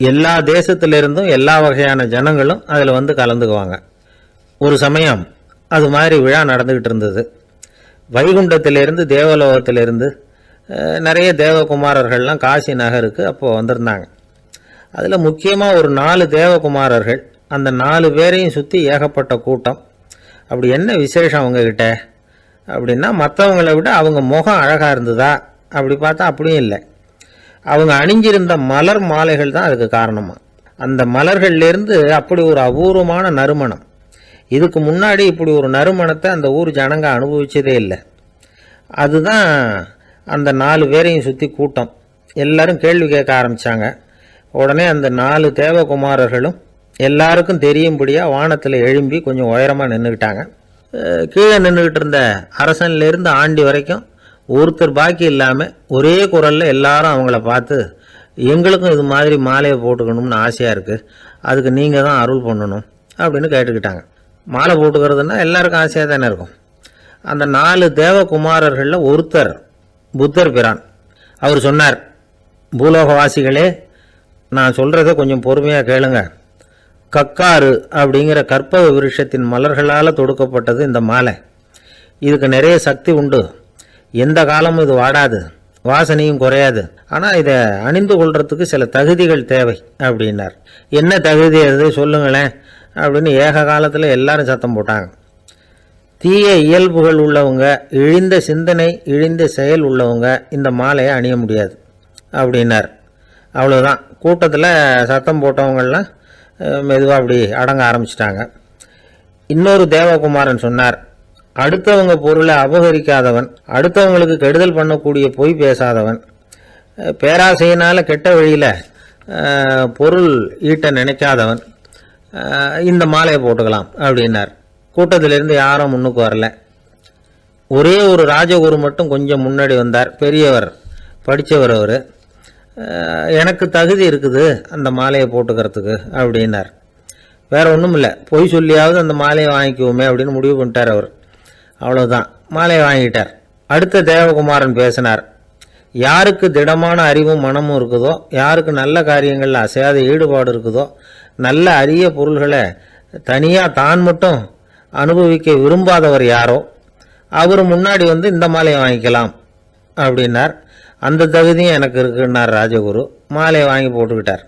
எல்லா தேசத்திலிருந்தும் எல்லா வகையான ஜனங்களும் அதில் வந்து கலந்துக்குவாங்க. ஒரு சமயம் அது மாதிரி விழா நடந்துக்கிட்டு இருந்தது. வைகுண்டத்திலிருந்து தேவலோகத்திலிருந்து நிறைய தேவகுமாரர்கள்லாம் காசி நகருக்கு அப்போது வந்திருந்தாங்க. அதில் முக்கியமாக ஒரு 4 தேவகுமாரர்கள். அந்த 4 பேரையும் சுற்றி ஏகப்பட்ட கூட்டம். அப்படி என்ன விசேஷம் அவங்கக்கிட்ட அப்படின்னா, மற்றவங்களை விட அவங்க முகம் அழகாக இருந்ததா அப்படி பார்த்தா அப்படியும் இல்லை. அவங்க அணிஞ்சிருந்த மலர் மாலைகள் தான் அதுக்கு காரணமாக. அந்த மலர்கள்லேருந்து அப்படி ஒரு அபூர்வமான நறுமணம். இதுக்கு முன்னாடி இப்படி ஒரு நறுமணத்தை அந்த ஊர் ஜனங்க அனுபவிச்சதே இல்லை. அதுதான் அந்த 4 பேரையும் சுற்றி கூட்டம். எல்லாரும் கேள்வி கேட்க ஆரம்பித்தாங்க. உடனே அந்த 4 தேவகுமாரர்களும் எல்லாருக்கும் தெரியும்படியாக வானத்தில் எழும்பி கொஞ்சம் உயரமாக நின்றுக்கிட்டாங்க. கீழே நின்றுக்கிட்டு இருந்த அரசன்லேருந்து ஆண்டி வரைக்கும் ஒருத்தர் பாக்கி இல்லாமல் ஒரே குரலில் எல்லாரும் அவங்கள பார்த்து, எங்களுக்கும் இது மாதிரி மாலையை போட்டுக்கணும்னு ஆசையாக இருக்குது, அதுக்கு நீங்கள் தான் அருள் பண்ணணும் அப்படின்னு கேட்டுக்கிட்டாங்க. மாலை போட்டுக்கிறதுனா எல்லாருக்கும் ஆசையாக தானே இருக்கும். அந்த 4 தேவகுமாரர்களில் ஒருத்தர் புத்தர் பிரான். அவர் சொன்னார், பூலோகவாசிகளே, நான் சொல்கிறத கொஞ்சம் பொறுமையாக கேளுங்க. கக்காரு அப்படிங்கிற கற்பக விருஷத்தின் மலர்களால் தொடுக்கப்பட்டது இந்த மாலை. இதுக்கு நிறைய சக்தி உண்டு. எந்த காலமும் இது வாடாது, வாசனையும் குறையாது. ஆனால் இதை அணிந்து கொள்றதுக்கு சில தகுதிகள் தேவை அப்படின்னார். என்ன தகுதி அது சொல்லுங்களேன் அப்படின்னு ஏக காலத்தில் எல்லாரும் சத்தம் போட்டாங்க. தீய இயல்புகள் உள்ளவங்க, இழிந்த சிந்தனை, இழிந்த செயல் உள்ளவங்க இந்த மாலையை அணிய முடியாது அப்படின்னார். அவ்வளோதான். கூட்டத்தில் சத்தம் போட்டவங்கள்லாம் மெதுவாக அப்படி அடங்க ஆரம்பிச்சிட்டாங்க. இன்னொரு தேவகுமாரன் சொன்னார், அடுத்தவங்க பொருளை அபகரிக்காதவன், அடுத்தவங்களுக்கு கெடுதல் பண்ணக்கூடிய பொய் பேசாதவன், பேராசையினால் கெட்ட வழியில் பொருள் ஈட்ட நினைக்காதவன் இந்த மாலையை போட்டுக்கலாம் அப்படின்னார். கூட்டத்திலிருந்து யாரும் முன்னுக்கு வரல. ஒரே ஒரு ராஜகுரு மட்டும் கொஞ்சம் முன்னாடி வந்தார். பெரியவர், படித்தவர். அவர், எனக்கு தகுதி இருக்குது அந்த மாலையை போட்டுக்கிறதுக்கு அப்படின்னார். வேறு ஒன்றும் இல்லை, பொய் சொல்லியாவது அந்த மாலையை வாங்கிக்குவோமே அப்படின்னு முடிவு பண்ணிட்டார் அவர். அவ்வளோதான், மாலையை வாங்கிட்டார். அடுத்த தேவகுமாரன் பேசினார். யாருக்கு திடமான அறிவும் மனமும் இருக்குதோ, யாருக்கு நல்ல காரியங்களில் அசையாத ஈடுபாடு இருக்குதோ, நல்ல அரிய பொருள்களை தனியாக தான் மட்டும் அனுபவிக்க விரும்பாதவர் யாரோ அவர் முன்னாடி வந்து இந்த மாலையை வாங்கிக்கலாம் அப்படின்னார். அந்த தகுதியும் எனக்கு இருக்குன்னார் ராஜகுரு. மாலையை வாங்கி போட்டுக்கிட்டார்.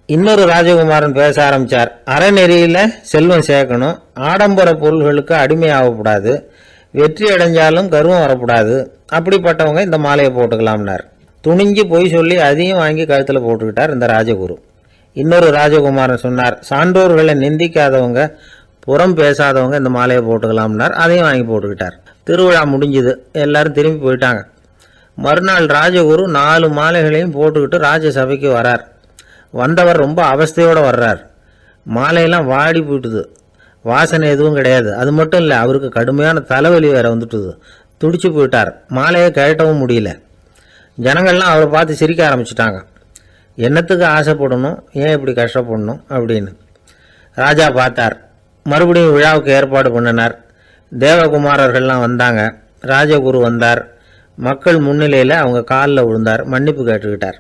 இன்னொரு ராஜகுமாரன் பேச ஆரம்பித்தார். அறநெறியில் செல்வம் சேர்க்கணும், ஆடம்பர பொருள்களுக்கு அடிமையாகக்கூடாது, வெற்றி அடைஞ்சாலும் கர்வம் வரக்கூடாது, அப்படிப்பட்டவங்க இந்த மாலையை போட்டுக்கலாம்னார். துணிஞ்சு பொய் சொல்லி அதையும் வாங்கி கழுத்தில் போட்டுக்கிட்டார் இந்த ராஜகுரு. இன்னொரு ராஜகுமாரன் சொன்னார், சான்றோர்களை நிந்திக்காதவங்க, புறம் பேசாதவங்க இந்த மாலையை போட்டுக்கலாம்னார். அதையும் வாங்கி போட்டுக்கிட்டார். திருவிழா முடிஞ்சுது. எல்லாரும் திரும்பி போயிட்டாங்க. மறுநாள் ராஜகுரு 4 மாலைகளையும் போட்டுக்கிட்டு ராஜசபைக்கு வரார். வந்தவர் ரொம்ப அவஸ்தையோடு வர்றார். மாலையெல்லாம் வாடி போயிட்டுது, வாசனை எதுவும் கிடையாது. அது மட்டும் இல்லை, அவருக்கு கடுமையான தலைவலி வேறு வந்துட்டுது. துடிச்சு போயிட்டார். மாலையை கழட்டவும் முடியல. ஜனங்கள்லாம் அவரை பார்த்து சிரிக்க ஆரம்பிச்சிட்டாங்க. என்னத்துக்கு ஆசைப்படணும், ஏன் இப்படி கஷ்டப்படணும் அப்படின்னு. ராஜா பார்த்தார். மறுபடியும் விழாவுக்கு ஏற்பாடு பண்ணினார். தேவகுமாரர்கள்லாம் வந்தாங்க. ராஜகுரு வந்தார். மக்கள் முன்னிலையில் அவங்க காலில் விழுந்தார், மன்னிப்பு கேட்டுக்கிட்டார்.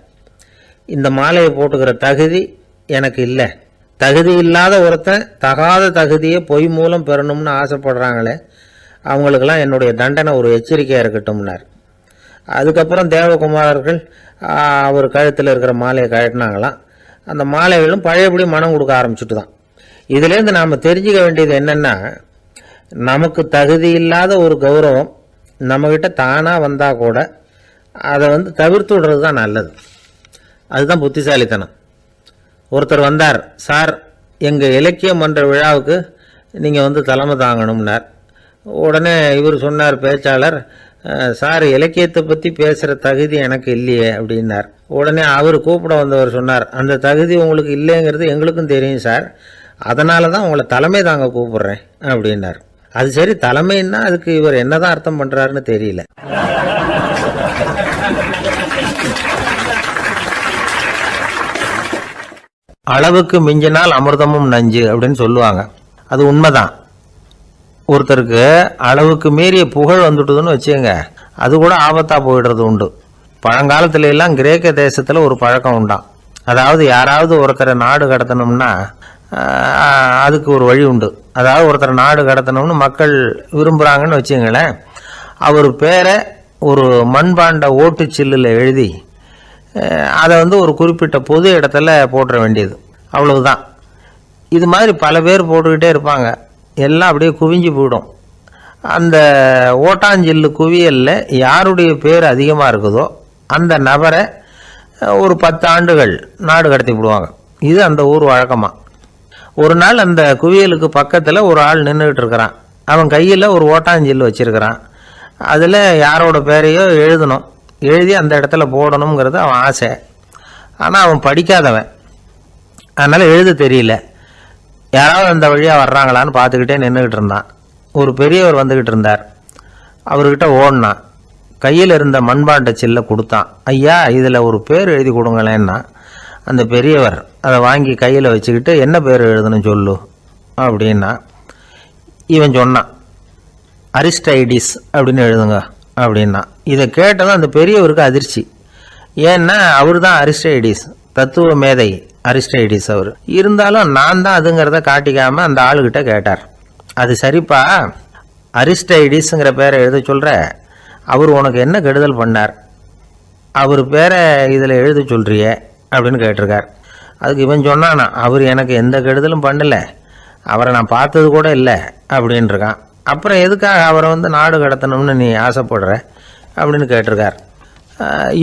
இந்த மாலையை போட்டுக்கிற தகுதி எனக்கு இல்லை. தகுதி இல்லாத ஒருத்தன் தகாத தகுதியை பொய் மூலம் பெறணும்னு ஆசைப்படுறாங்களே, அவங்களுக்கெல்லாம் என்னுடைய தண்டனை ஒரு எச்சரிக்கையாக இருக்கட்டும்னார். அதுக்கப்புறம் தேவகுமாரர்கள் அவர் கழுத்தில் இருக்கிற மாலையை கழட்டினாங்களாம். அந்த மாலைகளும் பழையபடி மனம் கொடுக்க ஆரம்பிச்சுட்டு தான். இதுலேருந்து நாம் தெரிஞ்சுக்க வேண்டியது என்னென்னா, நமக்கு தகுதி இல்லாத ஒரு கௌரவம் நம்மக்கிட்ட தானாக வந்தால் கூட அதை தவிர்த்து விடுறது தான் நல்லது. அதுதான் புத்திசாலித்தனம். ஒருத்தர் வந்தார். சார், எங்கள் இலக்கிய மன்ற விழாவுக்கு நீங்கள் தலைமை தாங்கணும்னார். உடனே இவர் சொன்னார், பேச்சாளர், சார், இலக்கியத்தை பற்றி பேசுகிற தகுதி எனக்கு இல்லையே அப்படின்னார். உடனே அவர் கூப்பிட வந்தவர் சொன்னார், அந்த தகுதி உங்களுக்கு இல்லைங்கிறது எங்களுக்கும் தெரியும் சார், அதனால தான் உங்களை தலைமை தாங்க கூப்பிட்றேன் அப்படின்னார். அது சரி, தலைமைன்னா அதுக்கு இவர் என்னதான் அர்த்தம் பண்ணுறாருன்னு தெரியல. அளவுக்கு மிஞ்சினால் அமிர்தமும் நஞ்சு அப்படின்னு சொல்லுவாங்க. அது உண்மைதான். ஒருத்தருக்கு அளவுக்கு மீறிய புகழ் வந்துட்டுதுன்னு வச்சுங்க, அது கூட ஆபத்தாக போயிடுறது உண்டு. பழங்காலத்துல எல்லாம் கிரேக்க தேசத்தில் ஒரு பழக்கம் உண்டாம். அதாவது யாராவது ஒருத்தரை நாடு கடத்தணும்னா அதுக்கு ஒரு வழி உண்டு. அதாவது ஒருத்தரை நாடு கடத்தணும்னு மக்கள் விரும்புகிறாங்கன்னு வச்சுங்களேன், அவர் பேரை ஒரு மண்பாண்ட ஓட்டுச்சில்லில் எழுதி அதை ஒரு குறிப்பிட்ட பொது இடத்துல போட்டுற வேண்டியது, அவ்வளவுதான். இது மாதிரி பல பேர் போட்டுக்கிட்டே இருப்பாங்க. எல்லாம் அப்படியே குவிஞ்சு போயிடும். அந்த ஓட்டாஞ்சில்லு குவியலில் யாருடைய பேர் அதிகமாக இருக்குதோ அந்த நபரை ஒரு 10 ஆண்டுகள் நாடு கடத்தி விடுவாங்க. இது அந்த ஊர் வழக்கமாக. ஒரு நாள் அந்த குவியலுக்கு பக்கத்தில் ஒரு ஆள் நின்றுக்கிட்டு இருக்கிறான். அவன் கையில் ஒரு ஓட்டாஞ்சில்லு வச்சுருக்கிறான். அதில் யாரோட பேரையோ எழுதணும், எழுதி அந்த இடத்துல போடணுங்கிறது அவன் ஆசை. ஆனால் அவன் படிக்காதவன், அதனால் எழுத தெரியல. யாராவது அந்த வழியாக வர்றாங்களான்னு பார்த்துக்கிட்டே நின்றுக்கிட்டு இருந்தான். ஒரு பெரியவர் வந்துக்கிட்டு இருந்தார். அவர்கிட்ட ஓடினான். கையில் இருந்த மண்பாண்ட சில்லை கொடுத்தான். ஐயா, இதில் ஒரு பேர் எழுதி கொடுங்களேன்னா. அந்த பெரியவர் அதை வாங்கி கையில் வச்சுக்கிட்டு, என்ன பேர் எழுதணும் சொல்லு அப்படின்னா. இவன் சொன்னான், அரிஸ்டைடிஸ் அப்படின்னு எழுதுங்க அப்படின்னா. இதை கேட்டதும் அந்த பெரியவருக்கு அதிர்ச்சி. ஏன்னா அவர் தான் அரிஸ்டைடிஸ், தத்துவ மேதை அரிஸ்டைடிஸ் அவர். இருந்தாலும் நான் தான் அதுங்கிறத காட்டிக்காமல் அந்த ஆளுகிட்ட கேட்டார். அது சரிப்பா, அரிஸ்டைடிஸுங்கிற பேரை எழுத சொல்கிற, அவர் உனக்கு என்ன கெடுதல் பண்ணார், அவர் பேரை இதில் எழுத சொல்கிறியே அப்படின்னு கேட்டிருக்கார். அதுக்கு இவன் சொன்னானா, அவர் எனக்கு எந்த கெடுதலும் பண்ணலை, அவரை நான் பார்த்தது கூட இல்லை அப்படின்ட்டுருக்கான். அப்புறம் எதுக்காக அவரை நாடு கடத்தணும்னு நீ ஆசைப்படுற அப்படின்னு கேட்டிருக்கார்.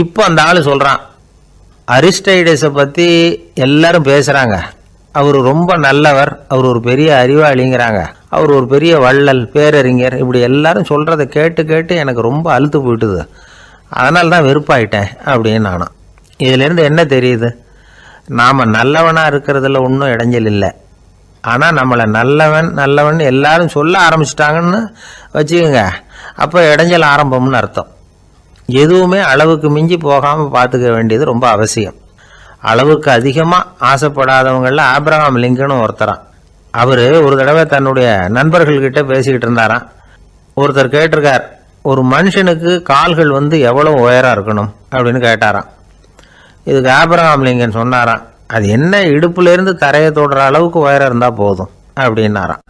இப்போ அந்த ஆள் சொல்கிறான், அரிஸ்டைடஸை பற்றி எல்லாரும் பேசுகிறாங்க, அவர் ரொம்ப நல்லவர், அவர் ஒரு பெரிய அறிவாளிங்கிறாங்க, அவர் ஒரு பெரிய வள்ளல், பேரறிஞர், இப்படி எல்லாரும் சொல்கிறத கேட்டு கேட்டு எனக்கு ரொம்ப அழுத்து போயிட்டுது, அதனால தான் வெறுப்பாயிட்டேன் அப்படின்னு நானும். இதிலேருந்து என்ன தெரியுது, நாம் நல்லவனாக இருக்கிறதுல ஒன்றும் இடைஞ்சல் இல்லை. ஆனால் நம்மளை நல்லவன் நல்லவன் எல்லாரும் சொல்ல ஆரம்பிச்சிட்டாங்கன்னு வச்சுக்கோங்க, அப்போ இடைஞ்சல் ஆரம்பம்னு அர்த்தம். எதுவுமே அளவுக்கு மிஞ்சி போகாமல் பார்த்துக்க வேண்டியது ரொம்ப அவசியம். அளவுக்கு அதிகமாக ஆசைப்படாதவங்களில் ஆப்ரஹாம் லிங்கனும் ஒருத்தரான். அவர் ஒரு தடவை தன்னுடைய நண்பர்கள்கிட்ட பேசிக்கிட்டு இருந்தாராம். ஒருத்தர் கேட்டிருக்கார், ஒரு மனுஷனுக்கு கால்கள் எவ்வளோ உயரம் இருக்கணும் அப்படின்னு கேட்டாராம். இதுக்கு ஆப்ரஹாம் லிங்கன் சொன்னாராம், அது என்ன, இடுப்புலேருந்து தரையை தொடுற அளவுக்கு உயரம் இருந்தால் போதும் அப்படின்னாராம்.